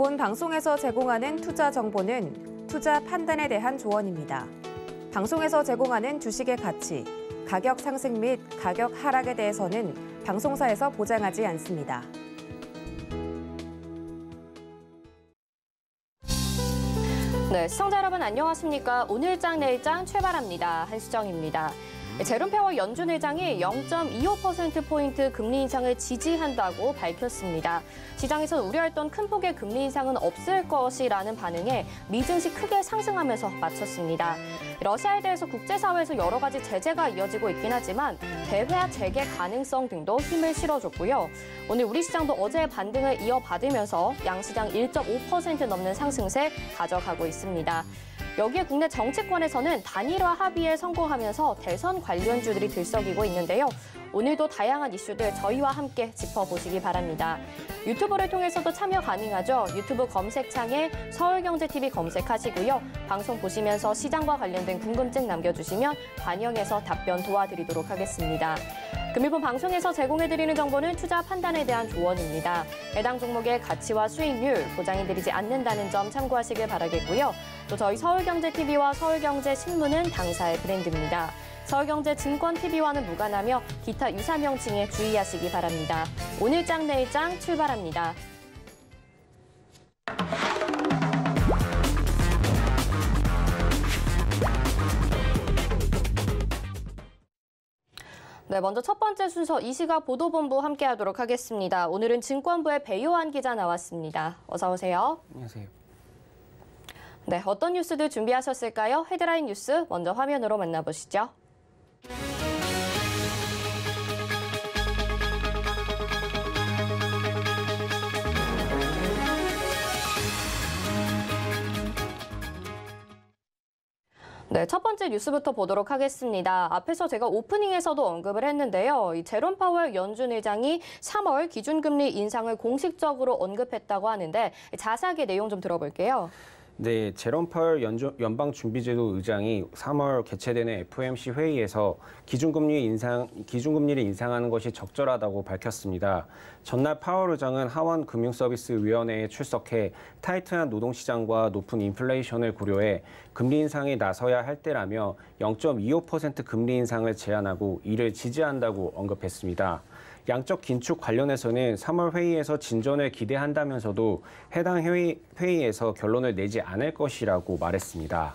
본 방송에서 제공하는 투자 정보는 투자 판단에 대한 조언입니다. 방송에서 제공하는 주식의 가치, 가격 상승 및 가격 하락에 대해서는 방송사에서 보장하지 않습니다. 네, 시청자 여러분 안녕하십니까? 오늘장 내일장 출발합니다. 한수정입니다. 제롬 파월 연준 의장이 0.25%포인트 금리 인상을 지지한다고 밝혔습니다. 시장에서 우려했던 큰 폭의 금리 인상은 없을 것이라는 반응에 미증시 크게 상승하면서 마쳤습니다. 러시아에 대해서 국제사회에서 여러 가지 제재가 이어지고 있긴 하지만 대외화 재개 가능성 등도 힘을 실어줬고요. 오늘 우리 시장도 어제의 반등을 이어받으면서 양시장 1.5% 넘는 상승세 가져가고 있습니다. 여기에 국내 정치권에서는 단일화 합의에 성공하면서 대선 관련주들이 들썩이고 있는데요. 오늘도 다양한 이슈들 저희와 함께 짚어보시기 바랍니다. 유튜브를 통해서도 참여 가능하죠. 유튜브 검색창에 서울경제TV 검색하시고요. 방송 보시면서 시장과 관련된 궁금증 남겨주시면 반영해서 답변 도와드리도록 하겠습니다. 금일본 방송에서 제공해드리는 정보는 투자 판단에 대한 조언입니다. 해당 종목의 가치와 수익률 보장해드리지 않는다는 점 참고하시길 바라겠고요. 또 저희 서울경제TV와 서울경제신문은 당사의 브랜드입니다. 서울경제증권TV와는 무관하며 기타 유사 명칭에 주의하시기 바랍니다. 오늘장 내일장 출발합니다. 네, 먼저 첫 번째 순서 이 시각 보도본부 함께하도록 하겠습니다. 오늘은 증권부의 배요한 기자 나왔습니다. 어서 오세요. 안녕하세요. 네, 어떤 뉴스들 준비하셨을까요? 헤드라인 뉴스 먼저 화면으로 만나보시죠. 네, 첫 번째 뉴스부터 보도록 하겠습니다. 앞에서 제가 오프닝에서도 언급을 했는데요. 이 제롬 파월 연준 의장이 3월 기준금리 인상을 공식적으로 언급했다고 하는데 자세하게 내용 좀 들어볼게요. 네, 제롬 파월 연방준비제도 의장이 3월 개최되는 FOMC 회의에서 기준금리를 인상하는 것이 적절하다고 밝혔습니다. 전날 파월 의장은 하원 금융서비스위원회에 출석해 타이트한 노동시장과 높은 인플레이션을 고려해 금리 인상에 나서야 할 때라며 0.25% 금리 인상을 제안하고 이를 지지한다고 언급했습니다. 양적 긴축 관련해서는 3월 회의에서 진전을 기대한다면서도 해당 회의에서 결론을 내지 않을 것이라고 말했습니다.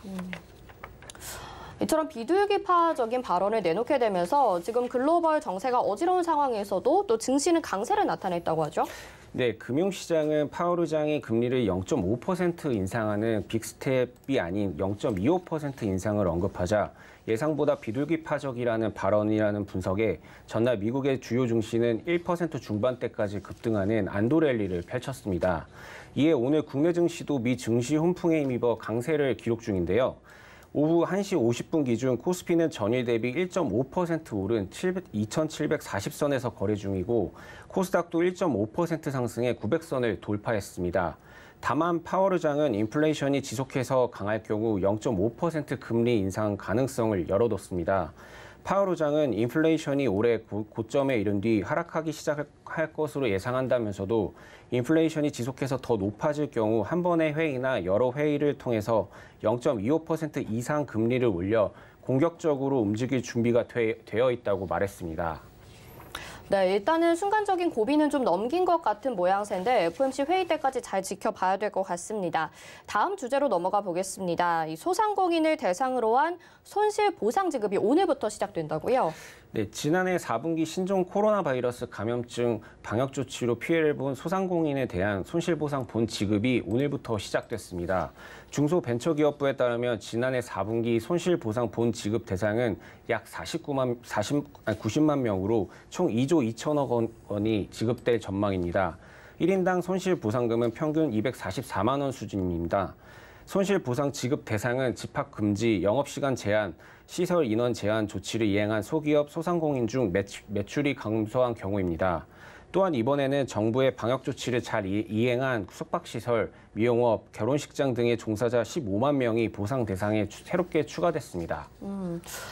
이처럼 비둘기파적인 발언을 내놓게 되면서 지금 글로벌 정세가 어지러운 상황에서도 또 증시는 강세를 나타냈다고 하죠. 네, 금융시장은 파월 의장이 금리를 0.5% 인상하는 빅스텝이 아닌 0.25% 인상을 언급하자 예상보다 비둘기파적이라는 발언이라는 분석에 전날 미국의 주요 증시는 1% 중반대까지 급등하는 안도랠리를 펼쳤습니다. 이에 오늘 국내 증시도 미 증시 훈풍에 힘입어 강세를 기록 중인데요. 오후 1시 50분 기준 코스피는 전일 대비 1.5% 오른 2,740선에서 거래 중이고 코스닥도 1.5% 상승해 900선을 돌파했습니다. 다만 파월 의장은 인플레이션이 지속해서 강할 경우 0.5% 금리 인상 가능성을 열어뒀습니다. 파월 의장은 인플레이션이 올해 고점에 이른 뒤 하락하기 시작할 것으로 예상한다면서도 인플레이션이 지속해서 더 높아질 경우 한 번의 회의나 여러 회의를 통해서 0.25% 이상 금리를 올려 공격적으로 움직일 준비가 되어 있다고 말했습니다. 네, 일단은 순간적인 고비는 좀 넘긴 것 같은 모양새인데 FOMC 회의 때까지 잘 지켜봐야 될 것 같습니다. 다음 주제로 넘어가 보겠습니다. 이 소상공인을 대상으로 한 손실 보상 지급이 오늘부터 시작된다고요? 네, 지난해 4분기 신종 코로나 바이러스 감염증 방역 조치로 피해를 본 소상공인에 대한 손실보상 본 지급이 오늘부터 시작됐습니다. 중소벤처기업부에 따르면 지난해 4분기 손실보상 본 지급 대상은 약 90만 명으로 총 2조 2천억 원이 지급될 전망입니다. 1인당 손실보상금은 평균 244만 원 수준입니다. 손실보상 지급 대상은 집합금지, 영업시간 제한, 시설 인원 제한 조치를 이행한 소기업, 소상공인 중 매출이 감소한 경우입니다. 또한 이번에는 정부의 방역 조치를 잘 이행한 숙박시설, 미용업, 결혼식장 등의 종사자 15만 명이 보상 대상에 새롭게 추가됐습니다.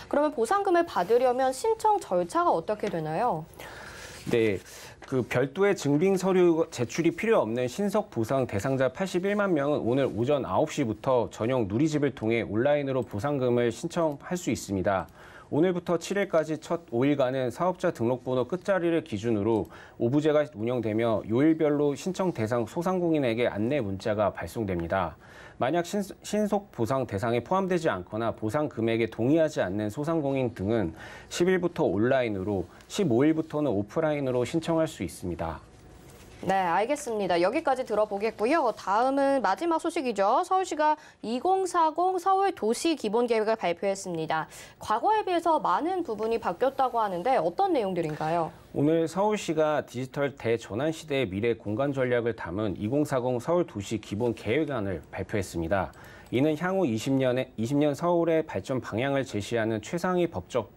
그러면 보상금을 받으려면 신청 절차가 어떻게 되나요? 네, 그 별도의 증빙 서류 제출이 필요 없는 신속 보상 대상자 81만 명은 오늘 오전 9시부터 전용 누리집을 통해 온라인으로 보상금을 신청할 수 있습니다. 오늘부터 7일까지 첫 5일간은 사업자 등록번호 끝자리를 기준으로 오부제가 운영되며 요일별로 신청 대상 소상공인에게 안내 문자가 발송됩니다. 만약 신속 보상 대상에 포함되지 않거나 보상 금액에 동의하지 않는 소상공인 등은 10일부터 온라인으로 15일부터는 오프라인으로 신청할 수 있습니다. 네, 알겠습니다. 여기까지 들어보겠고요. 다음은 마지막 소식이죠. 서울시가 2040 서울 도시 기본 계획을 발표했습니다. 과거에 비해서 많은 부분이 바뀌었다고 하는데 어떤 내용들인가요? 오늘 서울시가 디지털 대전환 시대의 미래 공간 전략을 담은 2040 서울 도시 기본 계획안을 발표했습니다. 이는 향후 20년 서울의 발전 방향을 제시하는 최상위 법적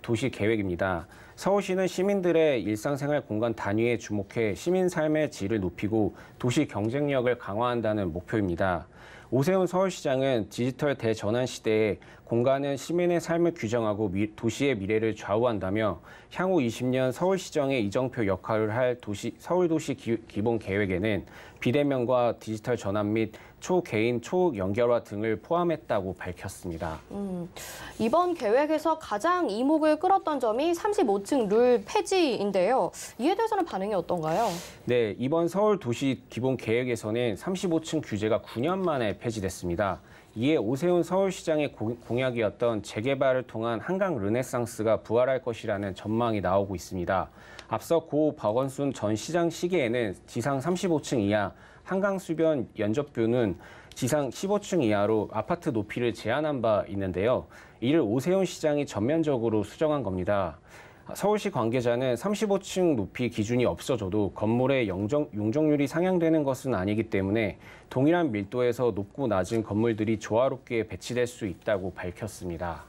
도시 계획입니다. 서울시는 시민들의 일상생활 공간 단위에 주목해 시민 삶의 질을 높이고 도시 경쟁력을 강화한다는 목표입니다. 오세훈 서울시장은 디지털 대전환 시대에 공간은 시민의 삶을 규정하고 도시의 미래를 좌우한다며 향후 20년 서울시정의 이정표 역할을 할 서울도시 기본 계획에는 비대면과 디지털 전환 및 초개인, 초연결화 등을 포함했다고 밝혔습니다. 이번 계획에서 가장 이목을 끌었던 점이 35층 룰 폐지인데요. 이에 대해서는 반응이 어떤가요? 네, 이번 서울도시 기본 계획에서는 35층 규제가 9년 만에 폐지됐습니다. 이에 오세훈 서울시장의 공약이었던 재개발을 통한 한강 르네상스가 부활할 것이라는 전망이 나오고 있습니다. 앞서 고 박원순 전 시장 시기에는 지상 35층 이하 한강 수변 연접뷰는 지상 15층 이하로 아파트 높이를 제한한 바 있는데요. 이를 오세훈 시장이 전면적으로 수정한 겁니다. 서울시 관계자는 35층 높이 기준이 없어져도 건물의 용적률이 상향되는 것은 아니기 때문에 동일한 밀도에서 높고 낮은 건물들이 조화롭게 배치될 수 있다고 밝혔습니다.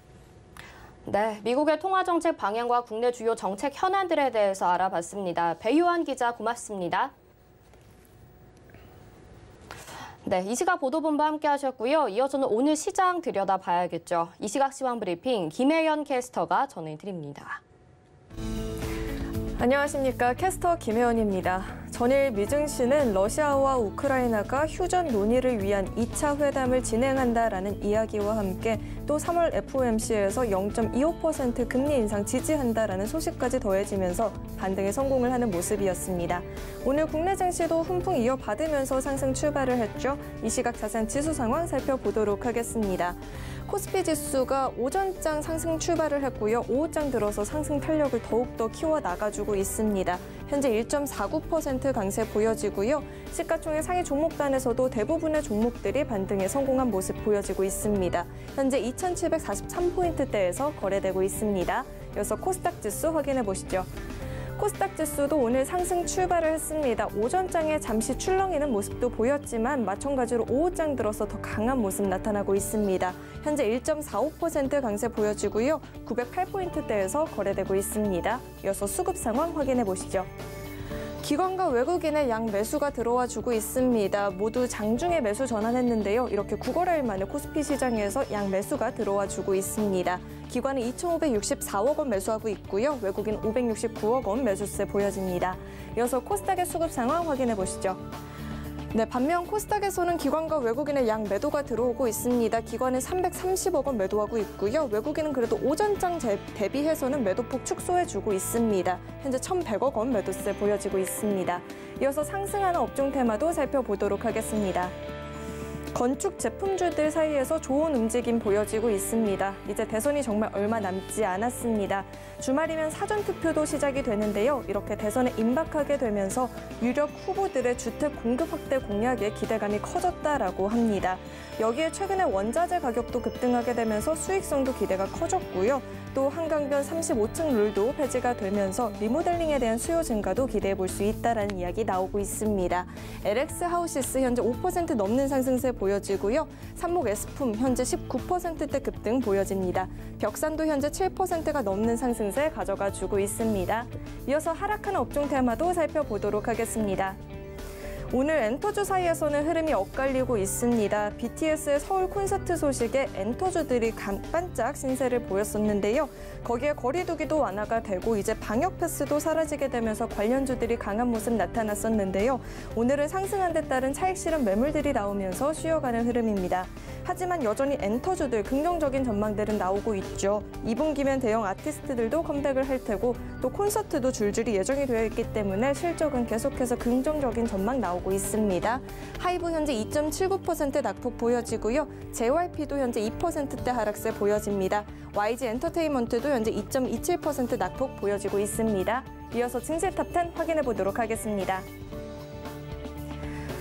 네, 미국의 통화정책 방향과 국내 주요 정책 현안들에 대해서 알아봤습니다. 배유한 기자 고맙습니다. 네, 이 시각 보도본부 함께 하셨고요. 이어서는 오늘 시장 들여다봐야겠죠. 이 시각 시황 브리핑 김혜연 캐스터가 전해드립니다. 안녕하십니까. 캐스터 김혜원입니다. 전일 미증시는 러시아와 우크라이나가 휴전 논의를 위한 2차 회담을 진행한다라는 이야기와 함께 또 3월 FOMC에서 0.25% 금리 인상 지지한다라는 소식까지 더해지면서 반등에 성공을 하는 모습이었습니다. 오늘 국내 증시도 훈풍 이어받으면서 상승 출발을 했죠. 이 시각 자세한 지수 상황 살펴보도록 하겠습니다. 코스피 지수가 오전장 상승 출발을 했고요. 오후장 들어서 상승 탄력을 더욱더 키워나가주고 있습니다. 현재 1.49% 강세 보여지고요. 시가총액 상위 종목단에서도 대부분의 종목들이 반등에 성공한 모습 보여지고 있습니다. 현재 2,743포인트대에서 거래되고 있습니다. 이어서 코스닥 지수 확인해 보시죠. 코스닥 지수도 오늘 상승 출발을 했습니다. 오전장에 잠시 출렁이는 모습도 보였지만 마찬가지로 오후장 들어서 더 강한 모습 나타나고 있습니다. 현재 1.45% 강세 보여지고요. 908포인트대에서 거래되고 있습니다. 이어서 수급 상황 확인해 보시죠. 기관과 외국인의 양 매수가 들어와 주고 있습니다. 모두 장중에 매수 전환했는데요. 이렇게 9거래일 만에 코스피 시장에서 양 매수가 들어와 주고 있습니다. 기관은 2,564억 원 매수하고 있고요. 외국인 569억 원 매수세 보여집니다. 이어서 코스닥의 수급 상황 확인해 보시죠. 네, 반면 코스닥에서는 기관과 외국인의 양 매도가 들어오고 있습니다. 기관은 330억 원 매도하고 있고요. 외국인은 그래도 오전장 대비해서는 매도폭 축소해주고 있습니다. 현재 1,100억 원 매도세 보여지고 있습니다. 이어서 상승하는 업종 테마도 살펴보도록 하겠습니다. 건축 제품주들 사이에서 좋은 움직임 보여지고 있습니다. 이제 대선이 정말 얼마 남지 않았습니다. 주말이면 사전투표도 시작이 되는데요. 이렇게 대선에 임박하게 되면서 유력 후보들의 주택 공급 확대 공약에 기대감이 커졌다라고 합니다. 여기에 최근에 원자재 가격도 급등하게 되면서 수익성도 기대가 커졌고요. 또 한강변 35층 룰도 폐지가 되면서 리모델링에 대한 수요 증가도 기대해 볼 수 있다라는 이야기 나오고 있습니다. LX 하우시스 현재 5% 넘는 상승세 보여지고요. 삼목 S품 현재 19%대 급등 보여집니다. 벽산도 현재 7%가 넘는 상승세 가져가 주고 있습니다. 이어서 하락하는 업종 테마도 살펴보도록 하겠습니다. 오늘 엔터주 사이에서는 흐름이 엇갈리고 있습니다. BTS의 서울 콘서트 소식에 엔터주들이 반짝 신세를 보였었는데요. 거기에 거리두기도 완화가 되고 이제 방역 패스도 사라지게 되면서 관련주들이 강한 모습 나타났었는데요. 오늘은 상승한 데 따른 차익 실현 매물들이 나오면서 쉬어가는 흐름입니다. 하지만 여전히 엔터주들 긍정적인 전망들은 나오고 있죠. 2분기면 대형 아티스트들도 컴백을 할 테고 또 콘서트도 줄줄이 예정이 되어 있기 때문에 실적은 계속해서 긍정적인 전망 나오고 있습니다. 하이브 현재 2.79% 낙폭 보여지고요. JYP도 현재 2%대 하락세 보여집니다. YG 엔터테인먼트도 현재 2.27% 낙폭 보여지고 있습니다. 이어서 증시 탑10 확인해 보도록 하겠습니다.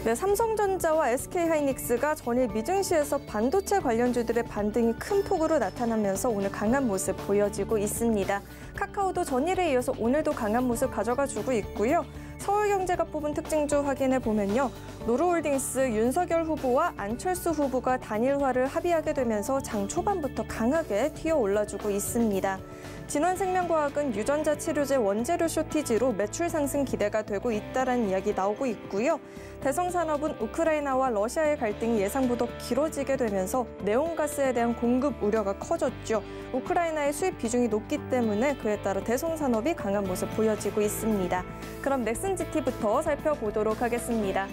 네, 삼성전자와 SK하이닉스가 전일 미증시에서 반도체 관련주들의 반등이 큰 폭으로 나타나면서 오늘 강한 모습 보여지고 있습니다. 카카오도 전일에 이어서 오늘도 강한 모습 가져가주고 있고요. 서울경제가 뽑은 특징주 확인해 보면요. 노르홀딩스 윤석열 후보와 안철수 후보가 단일화를 합의하게 되면서 장 초반부터 강하게 튀어 올라주고 있습니다. 진원생명과학은 유전자 치료제 원재료 쇼티지로 매출 상승 기대가 되고 있다는 이야기 나오고 있고요. 대성산업은 우크라이나와 러시아의 갈등이 예상보다 길어지게 되면서 네온가스에 대한 공급 우려가 커졌죠. 우크라이나의 수입 비중이 높기 때문에 그에 따라 대성산업이 강한 모습 보여지고 있습니다. 그럼 넥슨GT부터 살펴보도록 하겠습니다.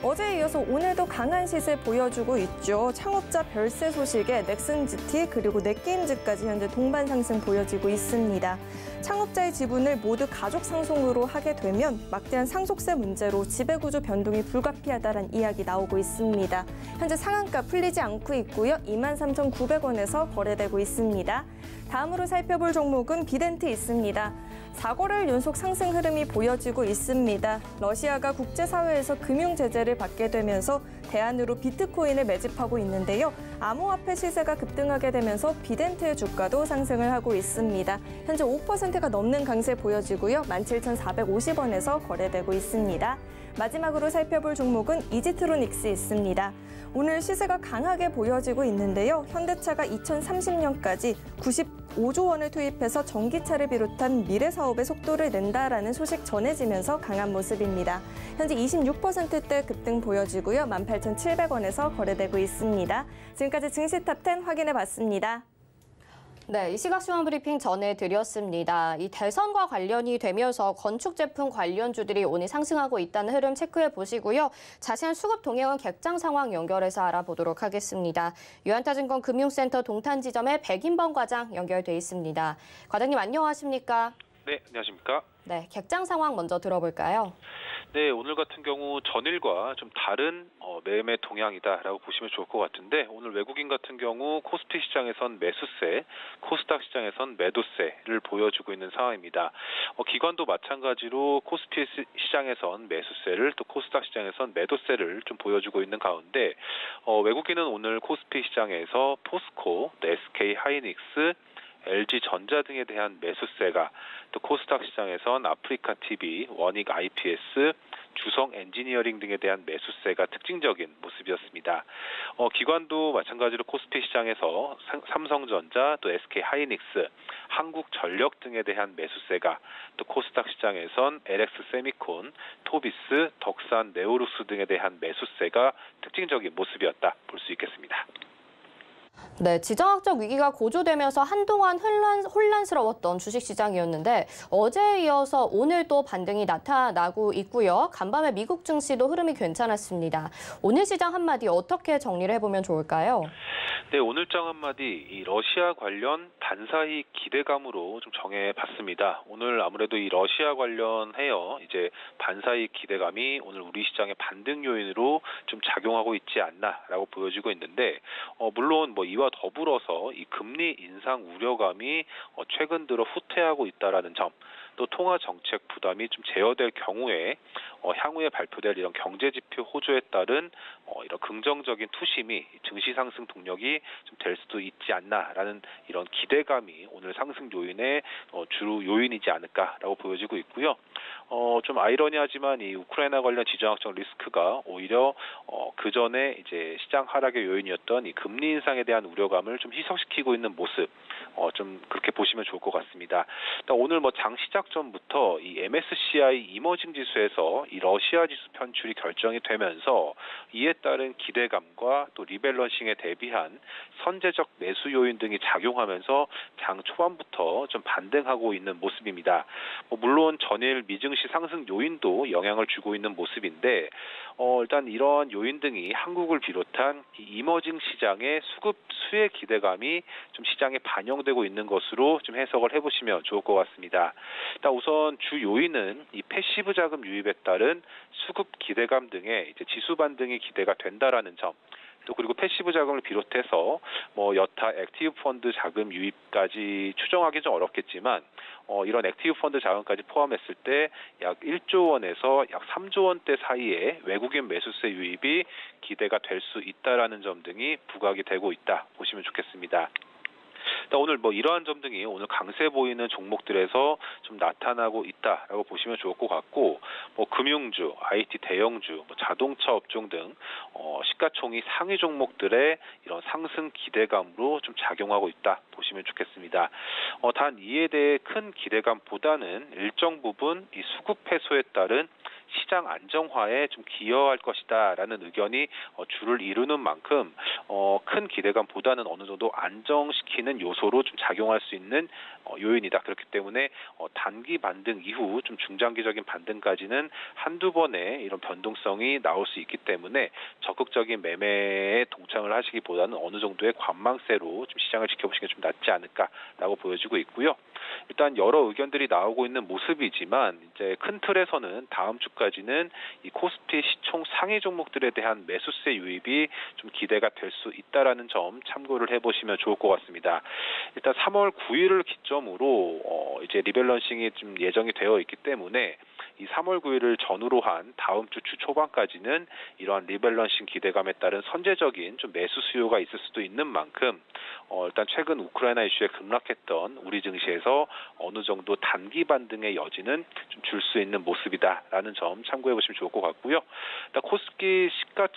어제에 이어서 오늘도 강한 시세 보여주고 있죠. 창업자 별세 소식에 넥슨GT 그리고 넷게임즈까지 현재 동반 상승 보여지고 있습니다. 창업자의 지분을 모두 가족 상속으로 하게 되면 막대한 상속세 문제로 지배구조 변동이 불가피하다는 이야기 나오고 있습니다. 현재 상한가 풀리지 않고 있고요. 23,900원에서 거래되고 있습니다. 다음으로 살펴볼 종목은 비덴트 있습니다. 4거래일 연속 상승 흐름이 보여지고 있습니다. 러시아가 국제사회에서 금융 제재를 받게 되면서 대안으로 비트코인을 매집하고 있는데요. 암호화폐 시세가 급등하게 되면서 비덴트의 주가도 상승을 하고 있습니다. 현재 5%가 넘는 강세 보여지고요. 17,450원에서 거래되고 있습니다. 마지막으로 살펴볼 종목은 이지트로닉스 있습니다. 오늘 시세가 강하게 보여지고 있는데요. 현대차가 2030년까지 95조 원을 투입해서 전기차를 비롯한 미래 사업에 속도를 낸다라는 소식 전해지면서 강한 모습입니다. 현재 26%대 급등 보여지고요. 18,700원에서 거래되고 있습니다. 지금까지 증시 탑10 확인해 봤습니다. 네, 이 시각 시황 브리핑 전해드렸습니다. 이 대선과 관련이 되면서 건축 제품 관련주들이 오늘 상승하고 있다는 흐름 체크해 보시고요. 자세한 수급 동향은 객장 상황 연결해서 알아보도록 하겠습니다. 유한타증권 금융센터 동탄지점의 백인범 과장 연결돼 있습니다. 과장님 안녕하십니까? 네, 안녕하십니까? 네, 객장 상황 먼저 들어볼까요? 네, 오늘 같은 경우 전일과 좀 다른 매매 동향이다라고 보시면 좋을 것 같은데 오늘 외국인 같은 경우 코스피 시장에선 매수세, 코스닥 시장에선 매도세를 보여주고 있는 상황입니다. 기관도 마찬가지로 코스피 시장에선 매수세를 또 코스닥 시장에선 매도세를 좀 보여주고 있는 가운데 외국인은 오늘 코스피 시장에서 포스코, SK하이닉스, LG전자 등에 대한 매수세가 또 코스닥 시장에선 아프리카TV, 원익 IPS, 주성 엔지니어링 등에 대한 매수세가 특징적인 모습이었습니다. 기관도 마찬가지로 코스피 시장에서 삼성전자, 또 SK하이닉스, 한국전력 등에 대한 매수세가 또 코스닥 시장에선 LX세미콘, 토비스, 덕산, 네오룩스 등에 대한 매수세가 특징적인 모습이었다 볼 수 있겠습니다. 네, 지정학적 위기가 고조되면서 한동안 혼란스러웠던 주식시장이었는데 어제에 이어서 오늘 또 반등이 나타나고 있고요. 간밤에 미국 증시도 흐름이 괜찮았습니다. 오늘 시장 한마디 어떻게 정리를 해보면 좋을까요? 네, 오늘장 한마디 이 러시아 관련 반사이익 기대감으로 좀 정해봤습니다. 오늘 아무래도 이 러시아 관련해요. 이제 반사이익 기대감이 오늘 우리 시장의 반등 요인으로 좀 작용하고 있지 않나라고 보여지고 있는데 물론 뭐 이와 더불어서 이 금리 인상 우려감이 최근 들어 후퇴하고 있다라는 점, 또 통화 정책 부담이 좀 제어될 경우에 향후에 발표될 이런 경제 지표 호조에 따른 이런 긍정적인 투심이 증시 상승 동력이 좀 될 수도 있지 않나라는 이런 기대감이 오늘 상승 요인의 주로 요인이지 않을까라고 보여지고 있고요. 좀 아이러니하지만 이 우크라이나 관련 지정학적 리스크가 오히려 그 전에 이제 시장 하락의 요인이었던 이 금리 인상에 대한 우려감을 좀 희석시키고 있는 모습, 좀 그렇게 보시면 좋을 것 같습니다. 오늘 뭐 장 시작 일주일여 전부터 이 MSCI 이머징 지수에서 이 러시아 지수 편출이 결정이 되면서 이에 따른 기대감과 또 리밸런싱에 대비한 선제적 매수 요인 등이 작용하면서 장 초반부터 좀 반등하고 있는 모습입니다. 물론 전일 미증시 상승 요인도 영향을 주고 있는 모습인데 일단 이러한 요인 등이 한국을 비롯한 이 이머징 시장의 수급 수혜 기대감이 좀 시장에 반영되고 있는 것으로 좀 해석을 해보시면 좋을 것 같습니다. 일단 우선 주 요인은 이 패시브 자금 유입에 따른 수급 기대감 등의 이제 지수 반등이 기대가 된다라는 점. 또 그리고 패시브 자금을 비롯해서 여타 액티브 펀드 자금 유입까지 추정하기 좀 어렵겠지만 이런 액티브 펀드 자금까지 포함했을 때 약 1조 원에서 약 3조 원대 사이에 외국인 매수세 유입이 기대가 될 수 있다라는 점 등이 부각이 되고 있다 보시면 좋겠습니다. 오늘 이러한 점 등이 오늘 강세 보이는 종목들에서 좀 나타나고 있다라고 보시면 좋을 것 같고, 금융주, IT 대형주, 자동차 업종 등 시가총이 상위 종목들의 이런 상승 기대감으로 좀 작용하고 있다 보시면 좋겠습니다. 단 이에 대해 큰 기대감보다는 일정 부분 이 수급 해소에 따른 시장 안정화에 좀 기여할 것이다라는 의견이 주를 이루는 만큼 큰 기대감보다는 어느 정도 안정시키는 요소로 좀 작용할 수 있는 요인이다. 그렇기 때문에 단기 반등 이후 좀 중장기적인 반등까지는 한두 번의 이런 변동성이 나올 수 있기 때문에 적극적인 매매에 동참을 하시기보다는 어느 정도의 관망세로 좀 시장을 지켜보시는 게 좀 낫지 않을까라고 보여지고 있고요. 일단 여러 의견들이 나오고 있는 모습이지만 이제 큰 틀에서는 다음 주까지는 이 코스피 시총 상위 종목들에 대한 매수세 유입이 좀 기대가 될 수 있다라는 점 참고를 해보시면 좋을 것 같습니다. 일단 3월 9일을 기점으로 이제 리밸런싱이 좀 예정이 되어 있기 때문에 이 3월 9일을 전후로 한 다음 주 초반까지는 이러한 리밸런싱 기대감에 따른 선제적인 좀 매수 수요가 있을 수도 있는 만큼 일단 최근 우크라이나 이슈에 급락했던 우리 증시에서 어느 정도 단기 반등의 여지는 좀 줄 수 있는 모습이다라는 점 참고해 보시면 좋을 것 같고요. 일단 코스피 시가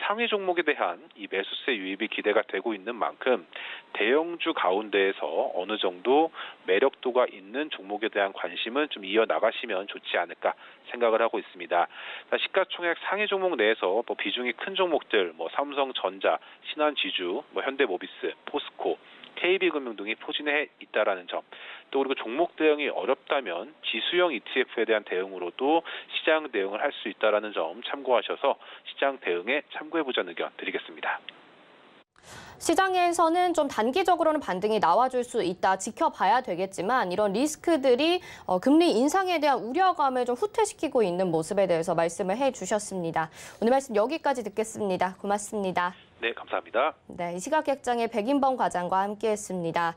상위 종목에 대한 이 매수세 유입이 기대가 되고 있는 만큼 대형주 가운데에서 어느 정도 매력도가 있는 종목에 대한 관심은 좀 이어나가시면 좋지 않을까 생각을 하고 있습니다. 시가총액 상위 종목 내에서 비중이 큰 종목들 삼성전자, 신한지주, 현대모비스, 포스코, KB금융 등이 포진해 있다라는 점, 또 그리고 종목 대응이 어렵다면 지수형 ETF에 대한 대응으로도 시장 대응을 할 수 있다라는 점 참고하셔서 시장 대응에 참고해보자는 의견 드리겠습니다. 시장에서는 좀 단기적으로는 반등이 나와줄 수 있다, 지켜봐야 되겠지만 이런 리스크들이 금리 인상에 대한 우려감을 좀 후퇴시키고 있는 모습에 대해서 말씀을 해주셨습니다. 오늘 말씀 여기까지 듣겠습니다. 고맙습니다. 네, 감사합니다. 네, 이 시각객장의 백인범 과장과 함께했습니다.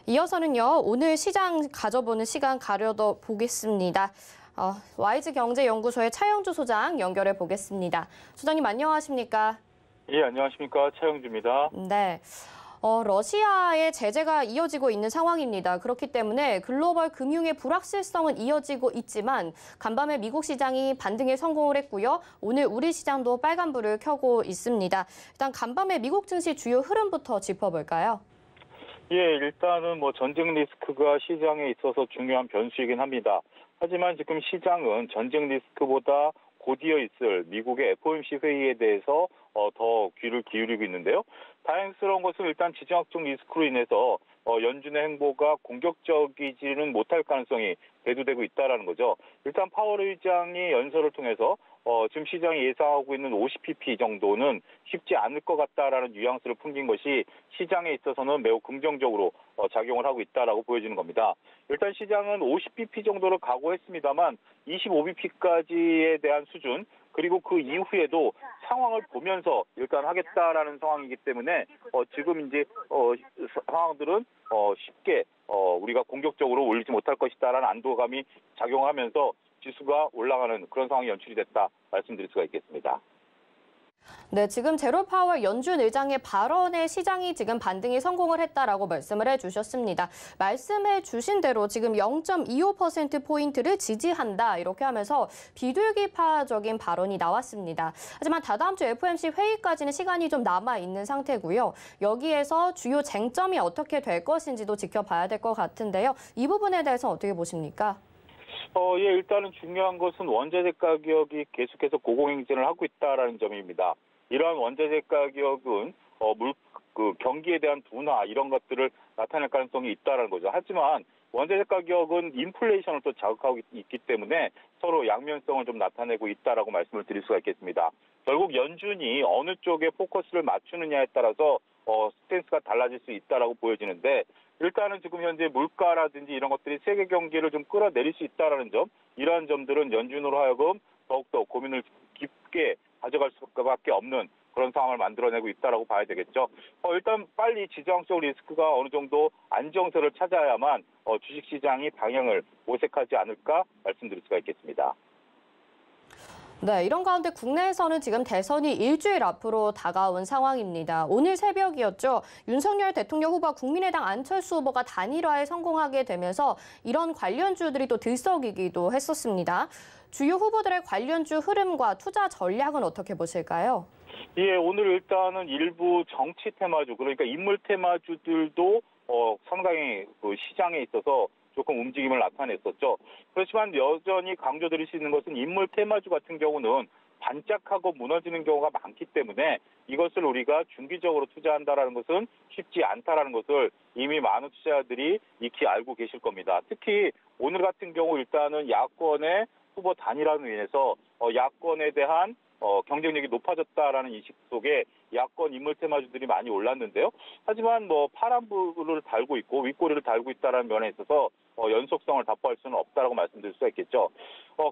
이어서는요, 오늘 시장 가져보는 시간 가려도 보겠습니다. YG경제연구소의 차영주 소장 연결해 보겠습니다. 소장님 안녕하십니까? 예, 안녕하십니까. 차영주입니다. 네. 러시아의 제재가 이어지고 있는 상황입니다. 그렇기 때문에 글로벌 금융의 불확실성은 이어지고 있지만 간밤에 미국 시장이 반등에 성공을 했고요. 오늘 우리 시장도 빨간불을 켜고 있습니다. 일단 간밤에 미국 증시 주요 흐름부터 짚어볼까요? 예, 일단은 전쟁 리스크가 시장에 있어서 중요한 변수이긴 합니다. 하지만 지금 시장은 전쟁 리스크보다 곧이어 있을 미국의 FOMC 회의에 대해서 더 귀를 기울이고 있는데요. 다행스러운 것은 일단 지정학적 리스크로 인해서 연준의 행보가 공격적이지는 못할 가능성이 대두되고 있다는 거죠. 일단 파월 의장이 연설을 통해서 지금 시장이 예상하고 있는 50pp 정도는 쉽지 않을 것 같다라는 뉘앙스를 풍긴 것이 시장에 있어서는 매우 긍정적으로 작용을 하고 있다라고 보여지는 겁니다. 일단 시장은 50pp 정도를 각오했습니다만 25bp까지에 대한 수준, 그리고 그 이후에도 상황을 보면서 일단 하겠다라는 상황이기 때문에 지금 이제 상황들은 쉽게 우리가 공격적으로 올리지 못할 것이다라는 안도감이 작용하면서 지수가 올라가는 그런 상황이 연출이 됐다 말씀드릴 수가 있겠습니다. 네, 지금 제롬 파월 연준 의장의 발언에 시장이 지금 반등에 성공을 했다라고 말씀을 해주셨습니다. 말씀해 주신 대로 지금 0.25%포인트를 지지한다 이렇게 하면서 비둘기파적인 발언이 나왔습니다. 하지만 다다음 주 FOMC 회의까지는 시간이 좀 남아있는 상태고요. 여기에서 주요 쟁점이 어떻게 될 것인지도 지켜봐야 될 것 같은데요. 이 부분에 대해서 어떻게 보십니까? 예, 일단은 중요한 것은 원자재 가격이 계속해서 고공행진을 하고 있다라는 점입니다. 이러한 원자재 가격은 경기에 대한 둔화 이런 것들을 나타낼 가능성이 있다라는 거죠. 하지만 원자재 가격은 인플레이션을 또 자극하고 있기 때문에 서로 양면성을 좀 나타내고 있다라고 말씀을 드릴 수가 있겠습니다. 결국 연준이 어느 쪽에 포커스를 맞추느냐에 따라서 스탠스가 달라질 수 있다라고 보여지는데, 일단은 지금 현재 물가라든지 이런 것들이 세계 경기를 좀 끌어내릴 수 있다라는 점, 이러한 점들은 연준으로 하여금 더욱더 고민을 깊게 가져갈 수밖에 없는 그런 상황을 만들어내고 있다라고 봐야 되겠죠. 일단 빨리 지정적 리스크가 어느 정도 안정세를 찾아야만 주식시장이 방향을 모색하지 않을까 말씀드릴 수가 있겠습니다. 네, 이런 가운데 국내에서는 지금 대선이 일주일 앞으로 다가온 상황입니다. 오늘 새벽이었죠. 윤석열 대통령 후보와 국민의당 안철수 후보가 단일화에 성공하게 되면서 이런 관련주들이 또 들썩이기도 했었습니다. 주요 후보들의 관련주 흐름과 투자 전략은 어떻게 보실까요? 예, 오늘 일단은 일부 정치 테마주, 그러니까 인물 테마주들도 상당히 시장에 있어서 조금 움직임을 나타냈었죠. 그렇지만 여전히 강조드릴 수 있는 것은 인물 테마주 같은 경우는 반짝하고 무너지는 경우가 많기 때문에 이것을 우리가 중기적으로 투자한다는 것은 쉽지 않다는 것을 이미 많은 투자자들이 익히 알고 계실 겁니다. 특히 오늘 같은 경우 일단은 야권의 후보 단일화로 인해서 야권에 대한 경쟁력이 높아졌다라는 인식 속에 야권 인물 테마주들이 많이 올랐는데요. 하지만 파란불을 달고 있고 윗꼬리를 달고 있다는 면에 있어서 연속성을 답보할 수는 없다라고 말씀드릴 수가 있겠죠.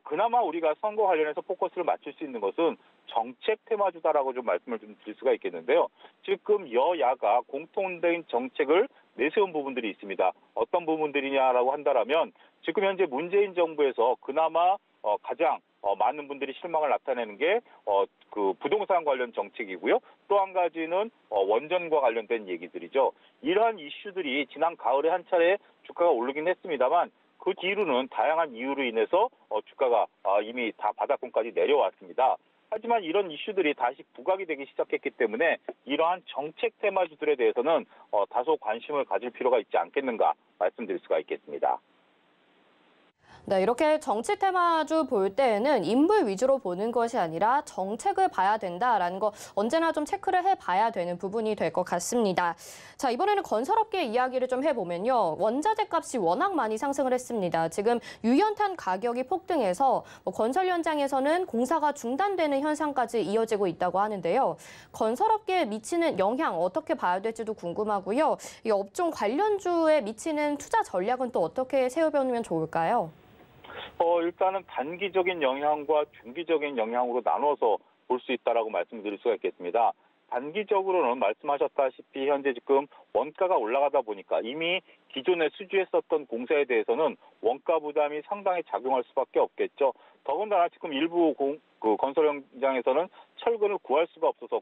그나마 우리가 선거 관련해서 포커스를 맞출 수 있는 것은 정책 테마주다라고 좀 말씀을 좀 드릴 수가 있겠는데요. 지금 여야가 공통된 정책을 내세운 부분들이 있습니다. 어떤 부분들이냐라고 한다면 지금 현재 문재인 정부에서 그나마 가장 많은 분들이 실망을 나타내는 게 부동산 관련 정책이고요. 또 한 가지는 원전과 관련된 얘기들이죠. 이러한 이슈들이 지난 가을에 한 차례 주가가 오르긴 했습니다만 그 뒤로는 다양한 이유로 인해서 주가가 이미 다 바닥권까지 내려왔습니다. 하지만 이런 이슈들이 다시 부각이 되기 시작했기 때문에 이러한 정책 테마주들에 대해서는 다소 관심을 가질 필요가 있지 않겠는가 말씀드릴 수가 있겠습니다. 네, 이렇게 정치 테마주 볼 때에는 인물 위주로 보는 것이 아니라 정책을 봐야 된다라는 거 언제나 좀 체크를 해봐야 되는 부분이 될 것 같습니다. 자, 이번에는 건설업계 이야기를 좀 해보면요. 원자재 값이 워낙 많이 상승을 했습니다. 지금 유연탄 가격이 폭등해서 건설 현장에서는 공사가 중단되는 현상까지 이어지고 있다고 하는데요. 건설업계에 미치는 영향 어떻게 봐야 될지도 궁금하고요. 이 업종 관련주에 미치는 투자 전략은 또 어떻게 세워보면 좋을까요? 일단은 단기적인 영향과 중기적인 영향으로 나눠서 볼 수 있다라고 말씀드릴 수가 있겠습니다. 단기적으로는 말씀하셨다시피 현재 지금 원가가 올라가다 보니까 이미 기존에 수주했었던 공사에 대해서는 원가 부담이 상당히 작용할 수밖에 없겠죠. 더군다나 지금 일부 건설 현장에서는 철근을 구할 수가 없어서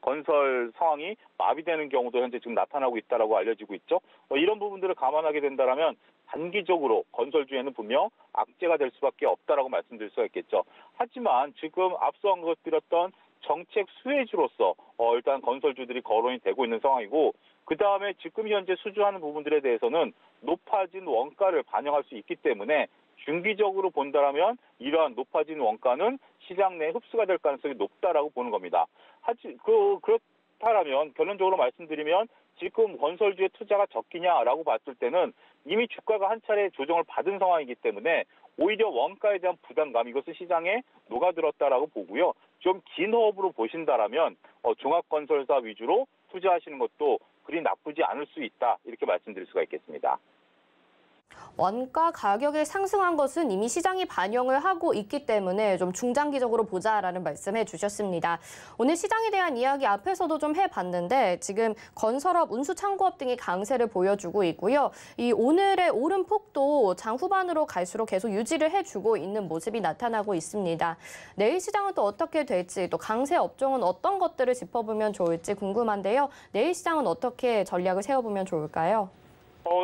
건설 상황이 마비되는 경우도 현재 지금 나타나고 있다라고 알려지고 있죠. 이런 부분들을 감안하게 된다면 단기적으로 건설주에는 분명 악재가 될 수밖에 없다라고 말씀드릴 수가 있겠죠. 하지만 지금 앞서 언급드렸던 정책 수혜주로서 일단 건설주들이 거론이 되고 있는 상황이고, 그 다음에 지금 현재 수주하는 부분들에 대해서는 높아진 원가를 반영할 수 있기 때문에 중기적으로 본다면 이러한 높아진 원가는 시장 내 흡수가 될 가능성이 높다라고 보는 겁니다. 그렇다면 결론적으로 말씀드리면 지금 건설주의 투자가 적기냐라고 봤을 때는 이미 주가가 한 차례 조정을 받은 상황이기 때문에 오히려 원가에 대한 부담감, 이것은 시장에 녹아들었다라고 보고요. 좀 긴 호흡으로 보신다라면 종합건설사 위주로 투자하시는 것도 그리 나쁘지 않을 수 있다, 이렇게 말씀드릴 수가 있겠습니다. 원가 가격이 상승한 것은 이미 시장이 반영을 하고 있기 때문에 좀 중장기적으로 보자라는 말씀해 주셨습니다. 오늘 시장에 대한 이야기 앞에서도 좀 해봤는데 지금 건설업, 운수창고업 등이 강세를 보여주고 있고요. 이 오늘의 오름폭도 장 후반으로 갈수록 계속 유지를 해주고 있는 모습이 나타나고 있습니다. 내일 시장은 또 어떻게 될지, 또 강세 업종은 어떤 것들을 짚어보면 좋을지 궁금한데요. 내일 시장은 어떻게 전략을 세워보면 좋을까요?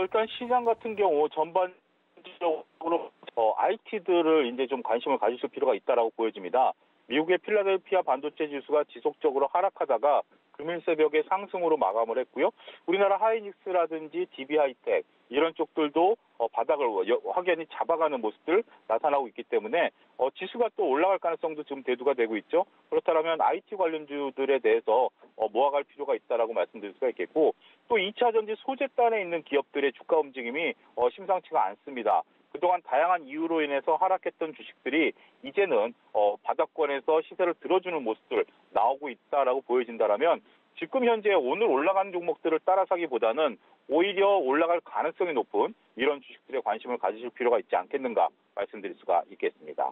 일단 시장 같은 경우 전반적으로 IT들을 이제 좀 관심을 가지실 필요가 있다라고 보여집니다. 미국의 필라델피아 반도체 지수가 지속적으로 하락하다가 금일 새벽에 상승으로 마감을 했고요. 우리나라 하이닉스라든지 DB하이텍 이런 쪽들도 바닥을 확연히 잡아가는 모습들 나타나고 있기 때문에 지수가 또 올라갈 가능성도 지금 대두가 되고 있죠. 그렇다면 IT 관련주들에 대해서 모아갈 필요가 있다라고 말씀드릴 수가 있겠고, 또 2차 전지 소재단에 있는 기업들의 주가 움직임이 심상치가 않습니다. 그동안 다양한 이유로 인해서 하락했던 주식들이 이제는 바닥권에서 시세를 들어주는 모습들 나오고 있다라고 보여진다라면, 지금 현재 오늘 올라가는 종목들을 따라 사기보다는 오히려 올라갈 가능성이 높은 이런 주식들에 관심을 가지실 필요가 있지 않겠는가 말씀드릴 수가 있겠습니다.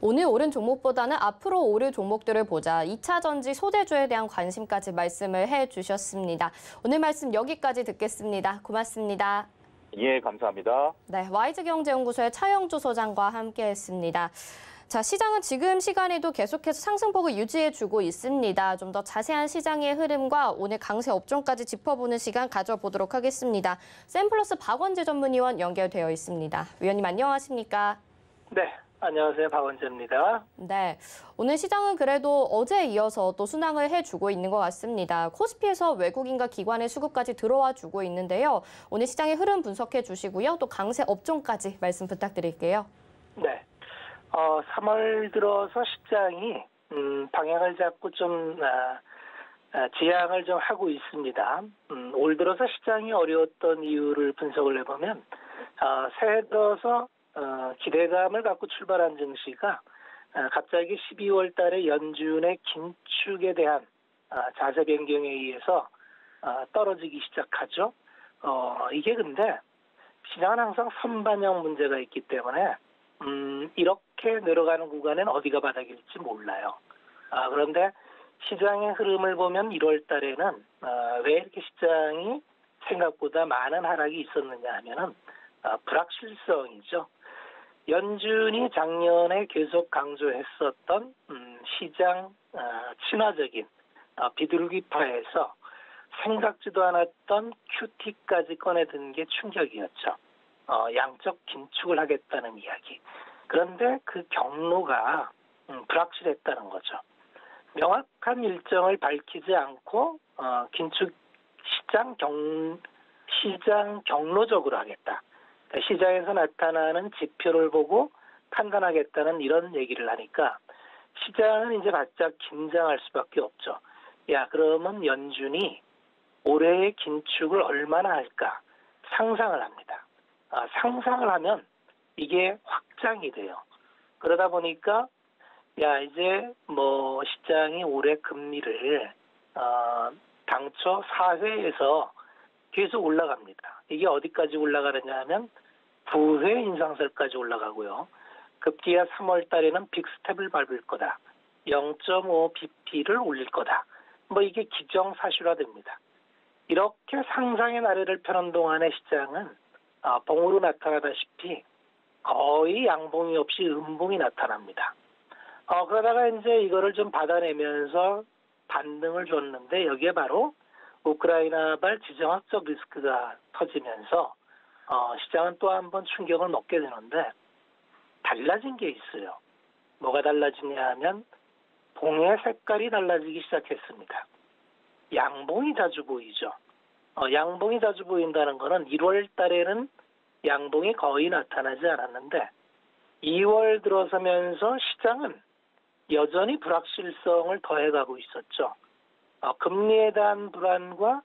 오늘 오른 종목보다는 앞으로 오를 종목들을 보자 2차 전지 소재주에 대한 관심까지 말씀을 해주셨습니다. 오늘 말씀 여기까지 듣겠습니다. 고맙습니다. 예, 감사합니다. 네, 와이즈경제연구소의 차영주 소장과 함께했습니다. 자, 시장은 지금 시간에도 계속해서 상승폭을 유지해주고 있습니다. 좀 더 자세한 시장의 흐름과 오늘 강세 업종까지 짚어보는 시간 가져보도록 하겠습니다. 샘플러스 박원재 전문위원 연결되어 있습니다. 위원님 안녕하십니까? 네, 안녕하세요. 박원재입니다. 네, 오늘 시장은 그래도 어제에 이어서 또 순항을 해주고 있는 것 같습니다. 코스피에서 외국인과 기관의 수급까지 들어와 주고 있는데요. 오늘 시장의 흐름 분석해 주시고요. 또 강세 업종까지 말씀 부탁드릴게요. 네, 3월 들어서 시장이 방향을 잡고 좀 지향을 좀 하고 있습니다. 올 들어서 시장이 어려웠던 이유를 분석을 해보면 새해 들어서 기대감을 갖고 출발한 증시가 갑자기 12월 달에 연준의 긴축에 대한 자세 변경에 의해서 떨어지기 시작하죠. 이게 근데 시장은 항상 선반영 문제가 있기 때문에 이렇게 내려가는 구간은 어디가 바닥일지 몰라요. 그런데 시장의 흐름을 보면 1월 달에는 왜 이렇게 시장이 생각보다 많은 하락이 있었느냐 하면은 불확실성이죠. 연준이 작년에 계속 강조했었던 시장 친화적인 비둘기파에서 생각지도 않았던 QT까지 꺼내든 게 충격이었죠. 양적 긴축을 하겠다는 이야기. 그런데 그 경로가 불확실했다는 거죠. 명확한 일정을 밝히지 않고 긴축 시장 경로적으로 하겠다. 그러니까 시장에서 나타나는 지표를 보고 판단하겠다는 이런 얘기를 하니까 시장은 이제 바짝 긴장할 수밖에 없죠. 야, 그러면 연준이 올해의 긴축을 얼마나 할까 상상을 합니다. 상상을 하면 이게 확장이 돼요. 그러다 보니까 야, 이제 뭐 시장이 올해 금리를 당초 4회에서 계속 올라갑니다. 이게 어디까지 올라가느냐 하면 9회 인상설까지 올라가고요. 급기야 3월 달에는 빅스텝을 밟을 거다. 0.5bp를 올릴 거다. 뭐 이게 기정사실화됩니다. 이렇게 상상의 나래를 펴는 동안의 시장은 봉으로 나타나다시피 거의 양봉이 없이 음봉이 나타납니다. 그러다가 이제 이거를 좀 받아내면서 반등을 줬는데 여기에 바로 우크라이나발 지정학적 리스크가 터지면서 시장은 또 한 번 충격을 먹게 되는데 달라진 게 있어요. 뭐가 달라지냐 하면 봉의 색깔이 달라지기 시작했습니다. 양봉이 자주 보이죠. 양봉이 자주 보인다는 거는 1월 달에는 양봉이 거의 나타나지 않았는데 2월 들어서면서 시장은 여전히 불확실성을 더해가고 있었죠. 금리에 대한 불안과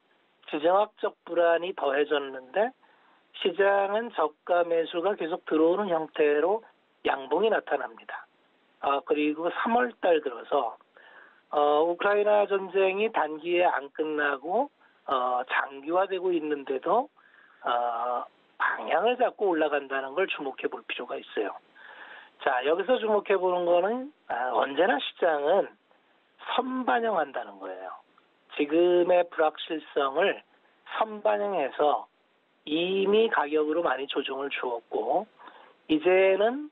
지정학적 불안이 더해졌는데 시장은 저가 매수가 계속 들어오는 형태로 양봉이 나타납니다. 그리고 3월 달 들어서 우크라이나 전쟁이 단기에 안 끝나고 장기화되고 있는데도 방향을 잡고 올라간다는 걸 주목해 볼 필요가 있어요. 자, 여기서 주목해 보는 거는 언제나 시장은 선반영한다는 거예요. 지금의 불확실성을 선반영해서 이미 가격으로 많이 조정을 주었고 이제는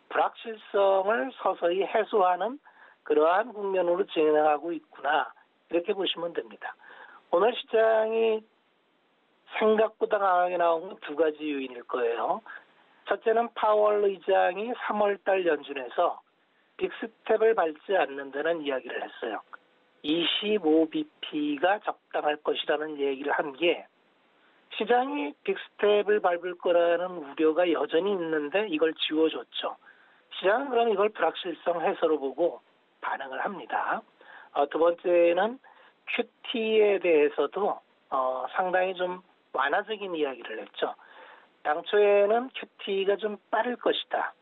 불확실성을 서서히 해소하는 그러한 국면으로 진행하고 있구나 이렇게 보시면 됩니다. 오늘 시장이 생각보다 강하게 나온 건 두 가지 요인일 거예요. 첫째는 파월 의장이 3월 달 연준에서 빅스텝을 밟지 않는다는 이야기를 했어요. 25bp가 적당할 것이라는 얘기를 한 게 시장이 빅스텝을 밟을 거라는 우려가 여전히 있는데 이걸 지워줬죠. 시장은 그럼 이걸 불확실성 해소로 보고 반응을 합니다. 두 번째는 QT에 대해서도 상당히 좀 완화적인 이야기를 했죠. 당초에는 QT가 좀 빠를 것이다.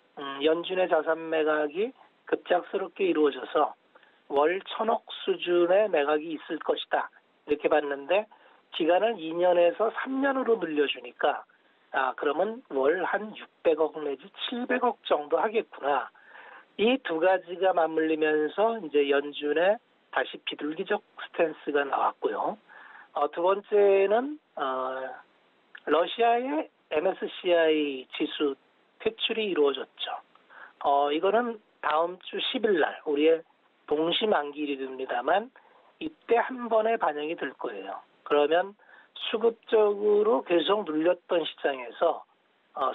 연준의 자산 매각이 급작스럽게 이루어져서 월 1,000억 수준의 매각이 있을 것이다. 이렇게 봤는데 기간을 2년에서 3년으로 늘려주니까 그러면 월 한 600억 내지 700억 정도 하겠구나. 이 두 가지가 맞물리면서 이제 연준의 다시 비둘기적 스탠스가 나왔고요. 두 번째는 러시아의 MSCI 지수 퇴출이 이루어졌죠. 이거는 다음 주 10일 날 우리의 동시만기일입니다만 이때 한 번에 반영이 될 거예요. 그러면 수급적으로 계속 눌렸던 시장에서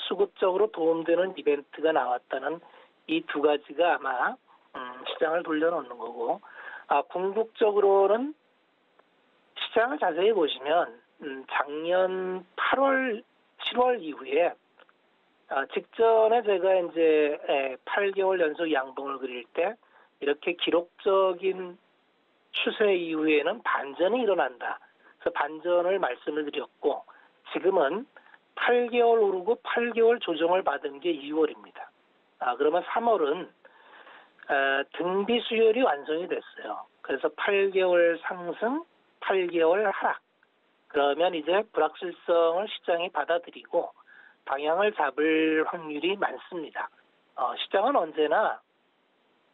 수급적으로 도움되는 이벤트가 나왔다는 이 두 가지가 아마 시장을 돌려놓는 거고, 궁극적으로는 시장을 자세히 보시면 작년 8월, 7월 이후에 직전에 제가 이제 8개월 연속 양봉을 그릴 때 이렇게 기록적인 추세 이후에는 반전이 일어난다. 그래서 반전을 말씀을 드렸고 지금은 8개월 오르고 8개월 조정을 받은 게 2월입니다. 그러면 3월은 등비 수열이 완성이 됐어요. 그래서 8개월 상승, 8개월 하락. 그러면 이제 불확실성을 시장이 받아들이고 방향을 잡을 확률이 많습니다. 시장은 언제나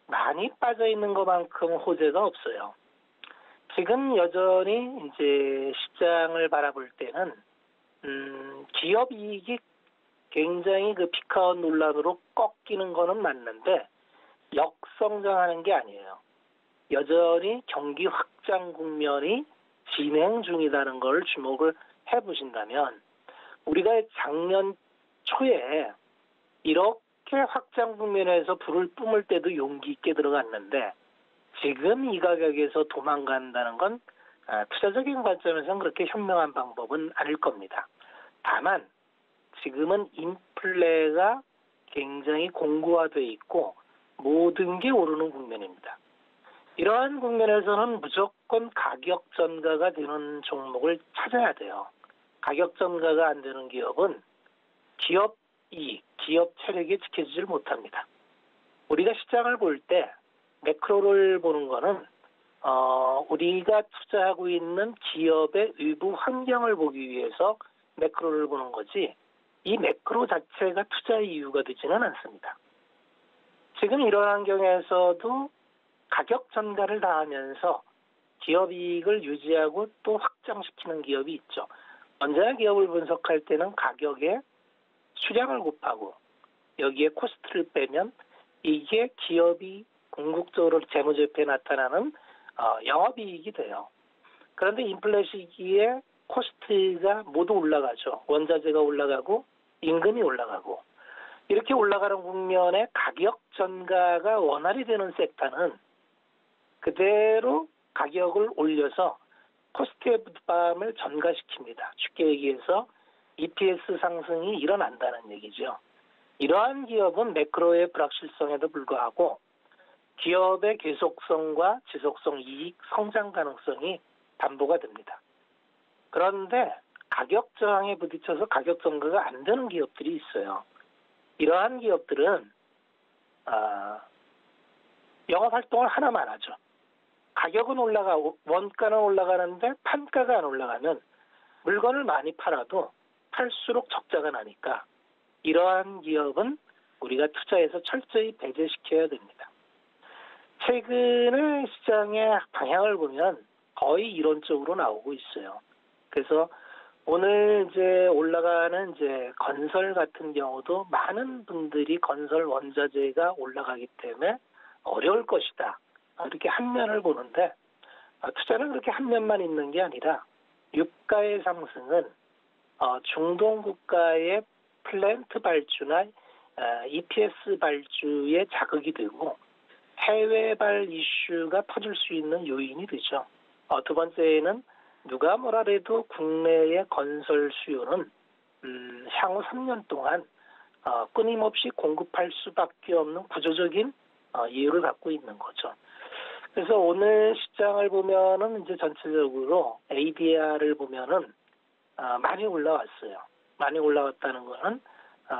많이 빠져 있는 것만큼 호재가 없어요. 지금 여전히 이제 시장을 바라볼 때는 기업 이익이 굉장히 그 피크아웃 논란으로 꺾이는 거는 맞는데 역성장하는 게 아니에요. 여전히 경기 확장 국면이 진행 중이라는 걸 주목을 해보신다면 우리가 작년 초에 이렇게 확장 국면에서 불을 뿜을 때도 용기 있게 들어갔는데 지금 이 가격에서 도망간다는 건 투자적인 관점에서는 그렇게 현명한 방법은 아닐 겁니다. 다만 지금은 인플레가 굉장히 공고화되어 있고 모든 게 오르는 국면입니다. 이러한 국면에서는 무조건 가격 전가가 되는 종목을 찾아야 돼요. 가격 전가가 안 되는 기업은 기업 이익, 기업 체력이 지켜지질 못합니다. 우리가 시장을 볼 때 매크로를 보는 거는 우리가 투자하고 있는 기업의 의부 환경을 보기 위해서 매크로를 보는 거지 이 매크로 자체가 투자 이유가 되지는 않습니다. 지금 이런 환경에서도 가격 전가를 다하면서 기업 이익을 유지하고 또 확장시키는 기업이 있죠. 언제나 기업을 분석할 때는 가격에 수량을 곱하고 여기에 코스트를 빼면 이게 기업이 궁극적으로 재무제표에 나타나는 영업이익이 돼요. 그런데 인플레 시기에 코스트가 모두 올라가죠. 원자재가 올라가고 임금이 올라가고 이렇게 올라가는 국면에 가격 전가가 원활히 되는 섹터는 그대로 가격을 올려서 코스트의 부담을 전가시킵니다. 쉽게 얘기해서 EPS 상승이 일어난다는 얘기죠. 이러한 기업은 매크로의 불확실성에도 불구하고 기업의 계속성과 지속성, 이익, 성장 가능성이 담보가 됩니다. 그런데 가격 저항에 부딪혀서 가격 전가가 안 되는 기업들이 있어요. 이러한 기업들은 영업 활동을 하나만 하죠. 가격은 올라가고 원가는 올라가는데 판가가 안 올라가면 물건을 많이 팔아도 팔수록 적자가 나니까 이러한 기업은 우리가 투자해서 철저히 배제시켜야 됩니다. 최근에 시장의 방향을 보면 거의 이론적으로 나오고 있어요. 그래서 오늘 이제 올라가는 이제 건설 같은 경우도 많은 분들이 건설 원자재가 올라가기 때문에 어려울 것이다. 이렇게 한 면을 보는데 투자는 그렇게 한 면만 있는 게 아니라 유가의 상승은 중동 국가의 플랜트 발주나 EPS 발주에 자극이 되고 해외발 이슈가 터질 수 있는 요인이 되죠. 두 번째는 누가 뭐라래도 국내의 건설 수요는 향후 3년 동안 끊임없이 공급할 수밖에 없는 구조적인 이유를 갖고 있는 거죠. 그래서 오늘 시장을 보면은 이제 전체적으로 ADR을 보면은 많이 올라왔어요. 많이 올라왔다는 거는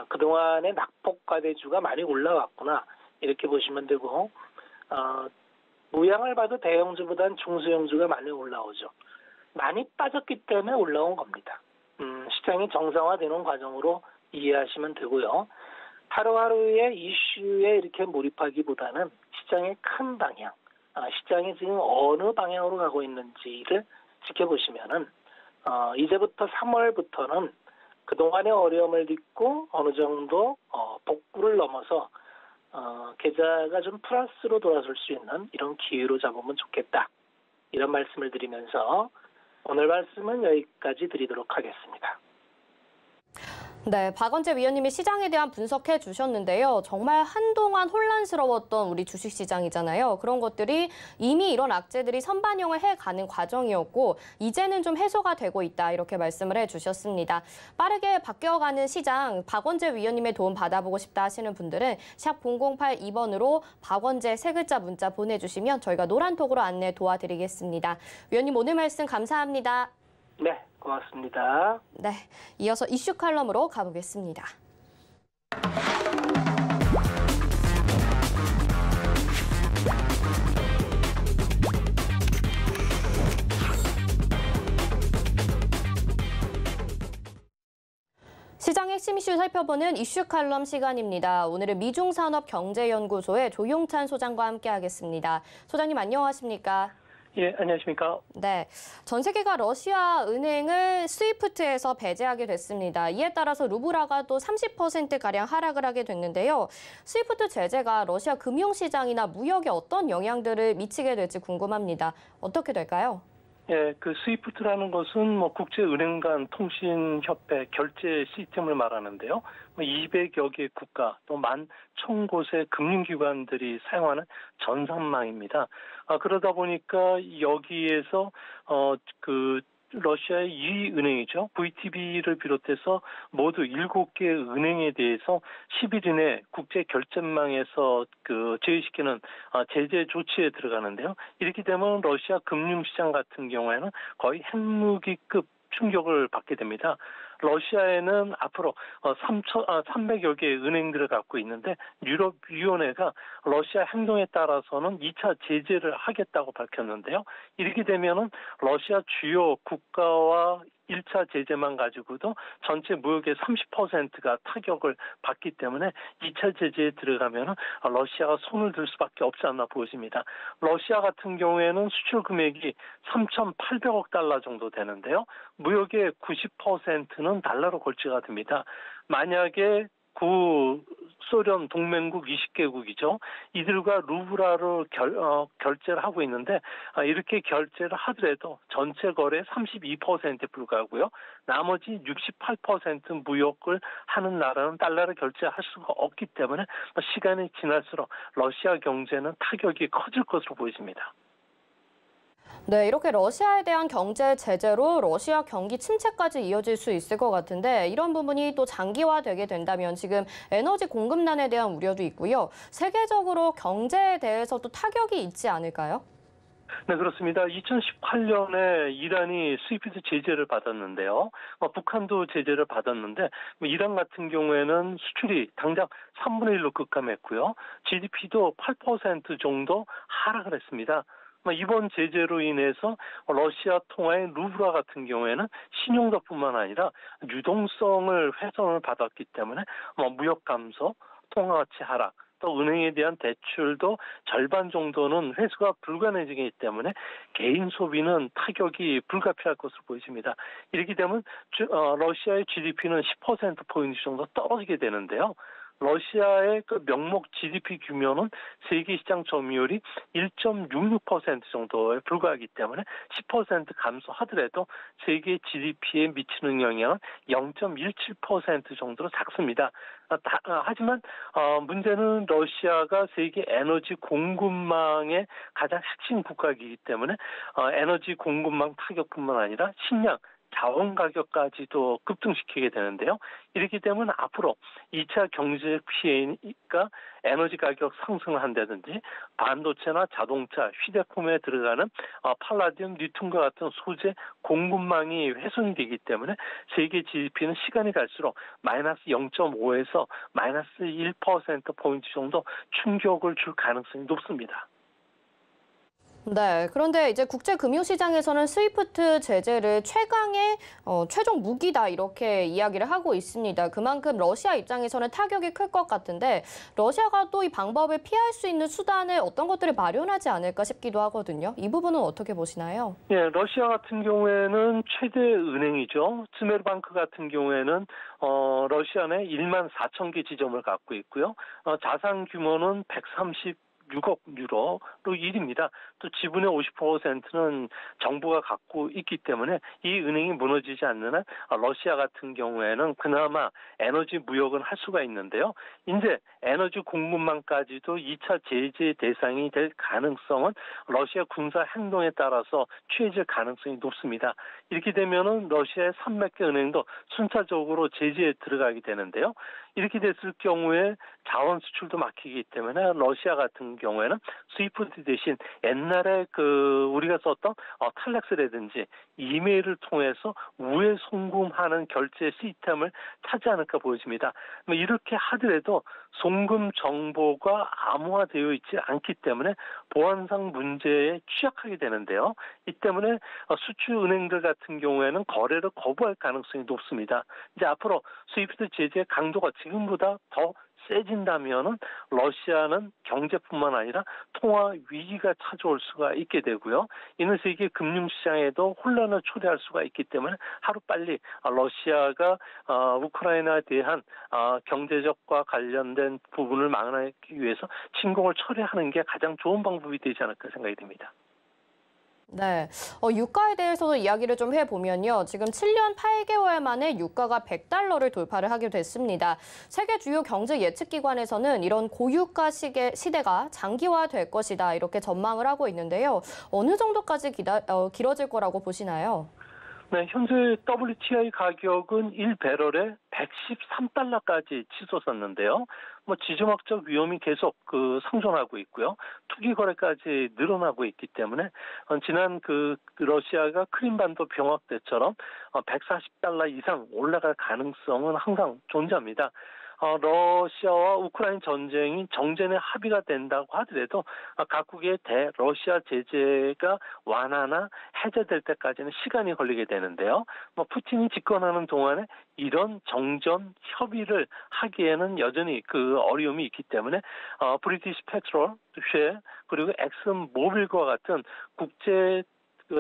그동안의 낙폭 과대주가 많이 올라왔구나 이렇게 보시면 되고 모양을 봐도 대형주보다는 중소형주가 많이 올라오죠. 많이 빠졌기 때문에 올라온 겁니다. 시장이 정상화되는 과정으로 이해하시면 되고요. 하루하루의 이슈에 이렇게 몰입하기보다는 시장의 큰 방향, 시장이 지금 어느 방향으로 가고 있는지를 지켜보시면은 이제부터 3월부터는 그동안의 어려움을 딛고 어느 정도 복구를 넘어서 계좌가 좀 플러스로 돌아설 수 있는 이런 기회로 잡으면 좋겠다. 이런 말씀을 드리면서 오늘 말씀은 여기까지 드리도록 하겠습니다. 네, 박원재 위원님이 시장에 대한 분석해 주셨는데요. 정말 한동안 혼란스러웠던 우리 주식시장이잖아요. 그런 것들이 이미 이런 악재들이 선반영을 해가는 과정이었고 이제는 좀 해소가 되고 있다 이렇게 말씀을 해주셨습니다. 빠르게 바뀌어가는 시장, 박원재 위원님의 도움 받아보고 싶다 하시는 분들은 샵 0082번으로 박원재 세 글자 문자 보내주시면 저희가 노란톡으로 안내 도와드리겠습니다. 위원님 오늘 말씀 감사합니다. 네, 고맙습니다. 네, 이어서 이슈 칼럼으로 가보겠습니다. 시장 핵심 이슈 살펴보는 이슈 칼럼 시간입니다. 오늘은 미중산업경제연구소의 조용찬 소장과 함께하겠습니다. 소장님 안녕하십니까? 예, 안녕하십니까? 네, 전 세계가 러시아 은행을 스위프트에서 배제하게 됐습니다. 이에 따라서 루블화가 또 30%가량 하락을 하게 됐는데요. 스위프트 제재가 러시아 금융시장이나 무역에 어떤 영향들을 미치게 될지 궁금합니다. 어떻게 될까요? 예, 그 스위프트라는 것은 국제은행 간 통신협회 결제 시스템을 말하는데요. 200여 개 국가 또 11,000곳의 금융기관들이 사용하는 전산망입니다. 그러다 보니까 여기에서 러시아의 2위 은행이죠. VTB를 비롯해서 모두 7개 은행에 대해서 10일 이내 국제 결제망에서 제외시키는 제재 조치에 들어가는데요. 이렇게 되면 러시아 금융시장 같은 경우에는 거의 핵무기급 충격을 받게 됩니다. 러시아에는 앞으로 300여 개의 은행들을 갖고 있는데 유럽위원회가 러시아 행동에 따라서는 2차 제재를 하겠다고 밝혔는데요. 이렇게 되면은 러시아 주요 국가와 1차 제재만 가지고도 전체 무역의 30%가 타격을 받기 때문에 2차 제재에 들어가면 러시아가 손을 들 수밖에 없지 않나 보입니다. 러시아 같은 경우에는 수출 금액이 3,800억 달러 정도 되는데요. 무역의 90%는 달러로 걸치가 됩니다. 만약에 소련 동맹국 20개국이죠. 이들과 루블화로 결제를 하고 있는데 이렇게 결제를 하더라도 전체 거래의 32%에 불과하고요. 나머지 68% 무역을 하는 나라는 달러를 결제할 수가 없기 때문에 시간이 지날수록 러시아 경제는 타격이 커질 것으로 보입니다. 네, 이렇게 러시아에 대한 경제 제재로 러시아 경기 침체까지 이어질 수 있을 것 같은데 이런 부분이 또 장기화되게 된다면 지금 에너지 공급난에 대한 우려도 있고요. 세계적으로 경제에 대해서도 타격이 있지 않을까요? 네, 그렇습니다. 2018년에 이란이 스위프트 제재를 받았는데요. 북한도 제재를 받았는데 이란 같은 경우에는 수출이 당장 3분의 1로 급감했고요. GDP도 8% 정도 하락을 했습니다. 이번 제재로 인해서 러시아 통화의 루블화 같은 경우에는 신용도뿐만 아니라 유동성을 훼손을 받았기 때문에 무역 감소, 통화 가치 하락, 또 은행에 대한 대출도 절반 정도는 회수가 불가능하기 때문에 개인 소비는 타격이 불가피할 것으로 보입니다. 이렇게 되면 러시아의 GDP는 10%포인트 정도 떨어지게 되는데요. 러시아의 그 명목 GDP 규모는 세계 시장 점유율이 1.66% 정도에 불과하기 때문에 10% 감소하더라도 세계 GDP에 미치는 영향은 0.17% 정도로 작습니다. 하지만 문제는 러시아가 세계 에너지 공급망의 가장 핵심 국가이기 때문에 에너지 공급망 타격뿐만 아니라 식량, 자원 가격까지도 급등시키게 되는데요. 이렇기 때문에 앞으로 2차 경제 피해가 에너지 가격 상승을 한다든지 반도체나 자동차, 휴대폰에 들어가는 팔라디움, 리튬과 같은 소재 공급망이 훼손이 되기 때문에 세계 GDP는 시간이 갈수록 마이너스 0.5에서 마이너스 1%포인트 정도 충격을 줄 가능성이 높습니다. 네, 그런데 이제 국제금융시장에서는 스위프트 제재를 최강의 최종 무기다 이렇게 이야기를 하고 있습니다. 그만큼 러시아 입장에서는 타격이 클 것 같은데 러시아가 또 이 방법을 피할 수 있는 수단을 어떤 것들을 마련하지 않을까 싶기도 하거든요. 이 부분은 어떻게 보시나요? 네, 러시아 같은 경우에는 최대 은행이죠. 스메르방크 같은 경우에는 러시아 내 1만 4천 개 지점을 갖고 있고요. 자산 규모는 136억 유로로 1위입니다. 또 지분의 50%는 정부가 갖고 있기 때문에 이 은행이 무너지지 않는 한 러시아 같은 경우에는 그나마 에너지 무역은 할 수가 있는데요. 이제 에너지 공급망까지도 2차 제재 대상이 될 가능성은 러시아 군사 행동에 따라서 취해질 가능성이 높습니다. 이렇게 되면은 러시아의 300개 은행도 순차적으로 제재에 들어가게 되는데요. 이렇게 됐을 경우에 자원 수출도 막히기 때문에 러시아 같은 경우에는 스위프트 대신 옛날에 우리가 썼던 텔렉스라든지 이메일을 통해서 우회 송금하는 결제 시스템을 찾지 않을까 보여집니다. 이렇게 하더라도 송금 정보가 암호화되어 있지 않기 때문에 보안상 문제에 취약하게 되는데요. 이 때문에 수출 은행들 같은 경우에는 거래를 거부할 가능성이 높습니다. 이제 앞으로 스위프트 제재의 강도가 지금보다 더 세진다면은 러시아는 경제뿐만 아니라 통화 위기가 찾아올 수가 있게 되고요. 이는 세계 금융시장에도 혼란을 초래할 수가 있기 때문에 하루빨리 러시아가 우크라이나에 대한 경제적과 관련된 부분을 막아내기 위해서 침공을 처리하는 게 가장 좋은 방법이 되지 않을까 생각이 듭니다. 네, 유가에 대해서도 이야기를 좀 해보면요. 지금 7년 8개월 만에 유가가 $100를 돌파를 하게 됐습니다. 세계 주요 경제 예측기관에서는 이런 고유가 시대가 장기화될 것이다 이렇게 전망을 하고 있는데요. 어느 정도까지 길어질 거라고 보시나요? 네, 현재 WTI 가격은 1배럴에 $113까지 치솟았는데요. 지정학적 위험이 계속 상존하고 있고요. 투기 거래까지 늘어나고 있기 때문에 지난 러시아가 크림반도 병합 때처럼 $140 이상 올라갈 가능성은 항상 존재합니다. 러시아와 우크라이나 전쟁이 정전에 합의가 된다고 하더라도 각국의 대러시아 제재가 완화나 해제될 때까지는 시간이 걸리게 되는데요. 푸틴이 집권하는 동안에 이런 정전 협의를 하기에는 여전히 어려움이 있기 때문에 브리티시 페트롤, 쉘 그리고 엑슨 모빌과 같은 국제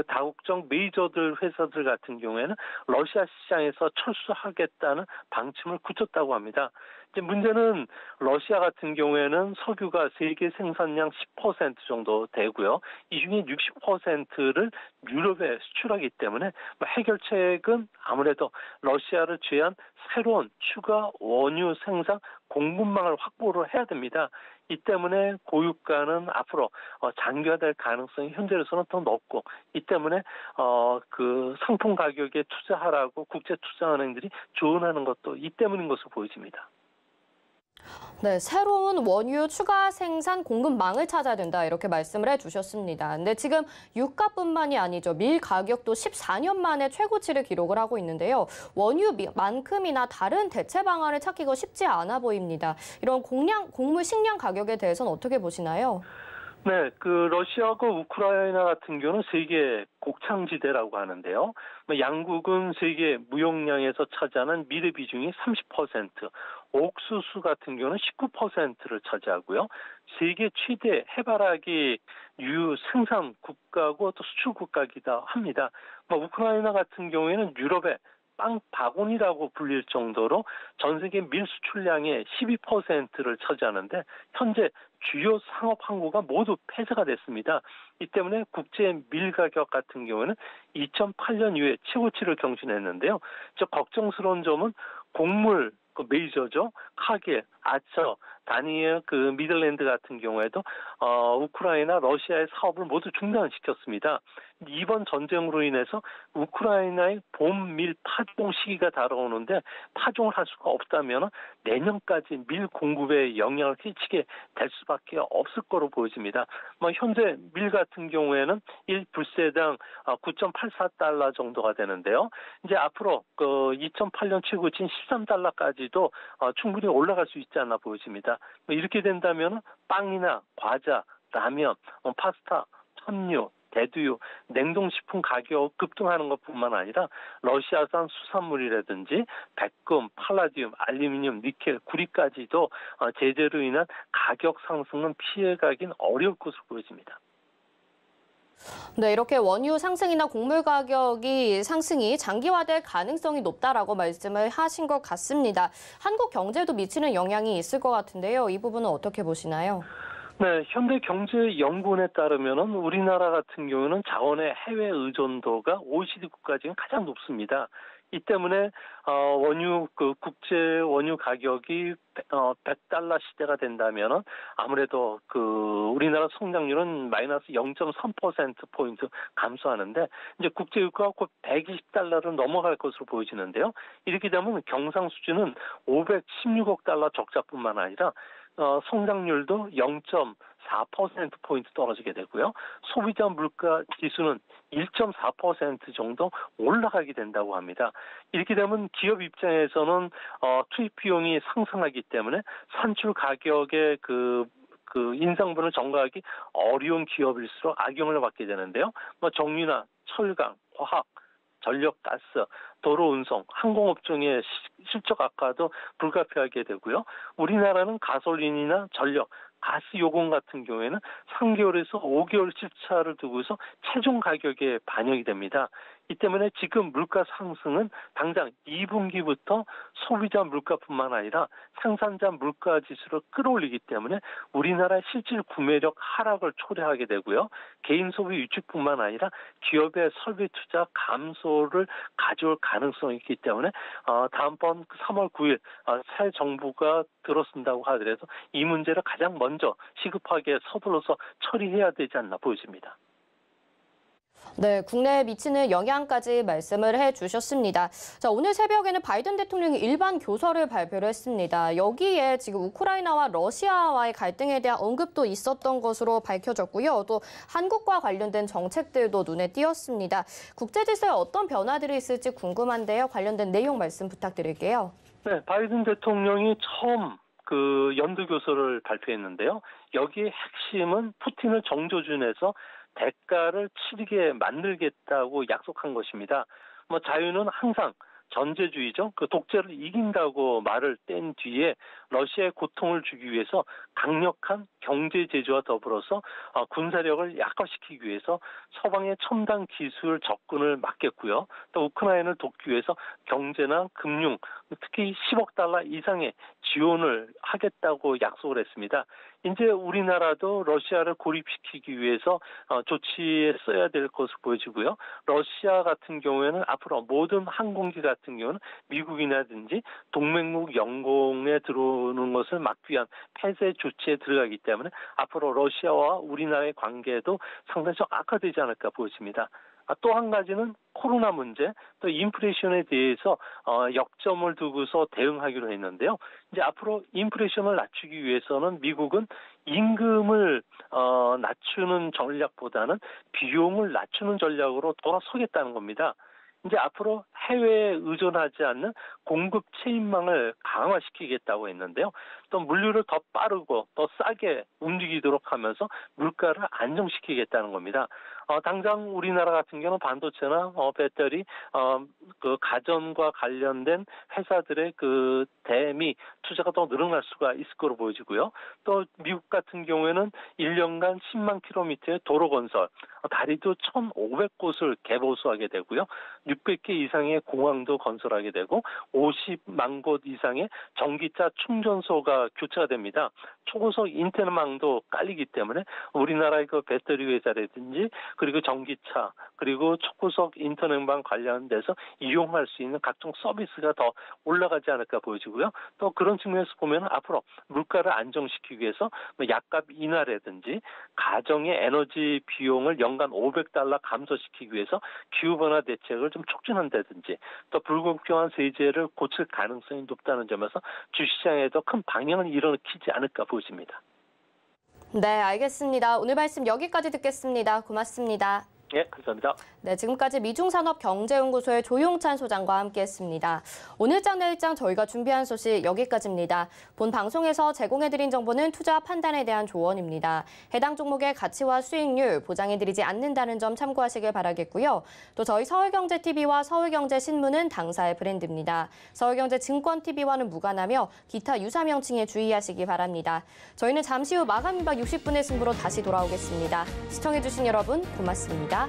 다국적 메이저들 회사들 같은 경우에는 러시아 시장에서 철수하겠다는 방침을 굳혔다고 합니다. 이제 문제는 러시아 같은 경우에는 석유가 세계 생산량 10% 정도 되고요. 이 중에 60%를 유럽에 수출하기 때문에 해결책은 아무래도 러시아를 제한 새로운 추가 원유 생산 공급망을 확보를 해야 됩니다. 이 때문에 고유가는 앞으로 장기화될 가능성이 현재로서는 더 높고 이 때문에 상품 가격에 투자하라고 국제 투자은행들이 조언하는 것도 이 때문인 것으로 보여집니다. 네, 새로운 원유 추가 생산 공급망을 찾아야 된다 이렇게 말씀을 해주셨습니다. 근데 지금 유가뿐만이 아니죠. 밀 가격도 14년 만에 최고치를 기록을 하고 있는데요. 원유만큼이나 다른 대체 방안을 찾기가 쉽지 않아 보입니다. 이런 곡물 식량 가격에 대해서는 어떻게 보시나요? 네, 러시아하고 우크라이나 같은 경우는 세계 곡창지대라고 하는데요. 양국은 세계 무역량에서 차지하는 밀의 비중이 30%, 옥수수 같은 경우는 19%를 차지하고요. 세계 최대 해바라기 유유 생산 국가고 또 수출 국가이기도 합니다. 우크라이나 같은 경우에는 유럽의 빵 바구니라고 불릴 정도로 전 세계 밀 수출량의 12%를 차지하는데 현재 주요 상업 항구가 모두 폐쇄가 됐습니다. 이 때문에 국제 밀 가격 같은 경우는 2008년 이후에 최고치를 경신했는데요. 저 걱정스러운 점은 곡물 그 메이저죠. 카길, 아처, 다니엘, 미들랜드 같은 경우에도 우크라이나, 러시아의 사업을 모두 중단시켰습니다. 이번 전쟁으로 인해서 우크라이나의 봄 밀 파종 시기가 다가오는데 파종을 할 수가 없다면 내년까지 밀 공급에 영향을 끼치게 될 수밖에 없을 거로 보여집니다. 현재 밀 같은 경우에는 1불세당 9.84달러 정도가 되는데요. 이제 앞으로 2008년 최고치인 13달러까지도 충분히 올라갈 수 있지 않나 보여집니다. 이렇게 된다면 빵이나 과자, 라면, 파스타, 첨유, 대두유, 냉동식품 가격 급등하는 것뿐만 아니라 러시아산 수산물이라든지 백금, 팔라디움, 알루미늄, 니켈, 구리까지도 제재로 인한 가격 상승은 피해가긴 어려울 것으로 보여집니다. 네, 이렇게 원유 상승이나 곡물 가격이 상승이 장기화될 가능성이 높다라고 말씀을 하신 것 같습니다. 한국 경제도 미치는 영향이 있을 것 같은데요. 이 부분은 어떻게 보시나요? 네, 현대경제연구원에 따르면은 우리나라 같은 경우는 자원의 해외 의존도가 OECD 국가 중에 가장 높습니다. 이 때문에 국제 원유 가격이 100달러 시대가 된다면은 아무래도 우리나라 성장률은 마이너스 0.3%포인트 감소하는데 이제 국제 유가가 곧 120달러를 넘어갈 것으로 보여지는데요. 이렇게 되면 경상 수준은 516억 달러 적자뿐만 아니라 성장률도 0.4%포인트 떨어지게 되고요. 소비자 물가 지수는 1.4% 정도 올라가게 된다고 합니다. 이렇게 되면 기업 입장에서는 투입 비용이 상승하기 때문에 산출 가격의 인상분을 전가하기 어려운 기업일수록 악영향을 받게 되는데요. 정유나 철강, 화학, 전력, 가스, 도로 운송, 항공업종의 실적 악화도 불가피하게 되고요. 우리나라는 가솔린이나 전력, 가스 요금 같은 경우에는 3개월에서 5개월 실차를 두고서 최종 가격에 반영이 됩니다. 이 때문에 지금 물가 상승은 당장 2분기부터 소비자 물가뿐만 아니라 생산자 물가 지수를 끌어올리기 때문에 우리나라의 실질 구매력 하락을 초래하게 되고요. 개인 소비 위축뿐만 아니라 기업의 설비 투자 감소를 가져올 가능성이 있기 때문에 다음번 3월 9일 새 정부가 들어선다고 하더라도 이 문제를 가장 먼저 시급하게 서둘러서 처리해야 되지 않나 보여집니다. 네, 국내에 미치는 영향까지 말씀을 해주셨습니다. 자, 오늘 새벽에는 바이든 대통령이 일반 교서를 발표를 했습니다. 여기에 지금 우크라이나와 러시아와의 갈등에 대한 언급도 있었던 것으로 밝혀졌고요. 또 한국과 관련된 정책들도 눈에 띄었습니다. 국제 질서에 어떤 변화들이 있을지 궁금한데요. 관련된 내용 말씀 부탁드릴게요. 네, 바이든 대통령이 처음 연두 교서를 발표했는데요. 여기에 핵심은 푸틴을 정조준해서 대가를 치르게 만들겠다고 약속한 것입니다. 자유는 항상 전제주의죠. 독재를 이긴다고 말을 뗀 뒤에 러시아의 고통을 주기 위해서 강력한 경제 제재와 더불어서 군사력을 약화시키기 위해서 서방의 첨단 기술 접근을 막겠고요. 또 우크라이나를 돕기 위해서 경제나 금융, 특히 10억 달러 이상의 지원을 하겠다고 약속을 했습니다. 이제 우리나라도 러시아를 고립시키기 위해서 조치에 써야 될 것으로 보여지고요. 러시아 같은 경우에는 앞으로 모든 항공기 같은 경우는 미국이라든지 동맹국 영공에 들어오는 것을 막기 위한 폐쇄 조치에 들어가기 때문에 앞으로 러시아와 우리나라의 관계도 상당히 좀 악화되지 않을까 보여집니다. 또 한 가지는 코로나 문제, 또 인플레이션에 대해서 역점을 두고서 대응하기로 했는데요. 이제 앞으로 인플레이션을 낮추기 위해서는 미국은 임금을 낮추는 전략보다는 비용을 낮추는 전략으로 돌아서겠다는 겁니다. 이제 앞으로 해외에 의존하지 않는 공급 체인망을 강화시키겠다고 했는데요. 또 물류를 더 빠르고 더 싸게 움직이도록 하면서 물가를 안정시키겠다는 겁니다. 당장 우리나라 같은 경우는 반도체나 배터리, 그 가전과 관련된 회사들의 그 대미 투자가 더 늘어날 수가 있을 거로 보여지고요. 또 미국 같은 경우에는 1년간 10만 킬로미터의 도로 건설, 다리도 1,500곳을 개보수하게 되고요. 600개 이상의 공항도 건설하게 되고 50만 곳 이상의 전기차 충전소가 교체가 됩니다. 초고속 인터넷망도 깔리기 때문에 우리나라의 그 배터리 회사라든지 그리고 전기차 그리고 초고속 인터넷망 관련돼서 이용할 수 있는 각종 서비스가 더 올라가지 않을까 보여지고요. 또 그런 측면에서 보면 앞으로 물가를 안정시키기 위해서 약값 인하라든지 가정의 에너지 비용을 연간 $500 감소시키기 위해서 기후변화 대책을 좀 촉진한다든지 또 불공평한 세제를 고칠 가능성이 높다는 점에서 주시장에도 큰 방향을 일으키지 않을까 보입니다. 네, 알겠습니다. 오늘 말씀 여기까지 듣겠습니다. 고맙습니다. 네, 감사합니다. 네, 지금까지 미중산업경제연구소의 조용찬 소장과 함께했습니다. 오늘장 내일장 저희가 준비한 소식 여기까지입니다. 본 방송에서 제공해드린 정보는 투자 판단에 대한 조언입니다. 해당 종목의 가치와 수익률 보장해드리지 않는다는 점 참고하시길 바라겠고요. 또 저희 서울경제TV와 서울경제신문은 당사의 브랜드입니다. 서울경제증권TV와는 무관하며 기타 유사 명칭에 주의하시기 바랍니다. 저희는 잠시 후 마감 임박 60분의 승부로 다시 돌아오겠습니다. 시청해주신 여러분 고맙습니다.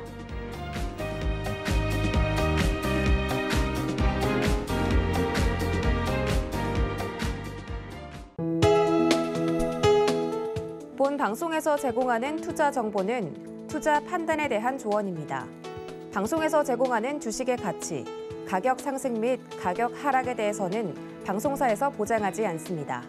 본 방송에서 제공하는 투자 정보는 투자 판단에 대한 조언입니다. 방송에서 제공하는 주식의 가치, 가격 상승 및 가격 하락에 대해서는 방송사에서 보장하지 않습니다.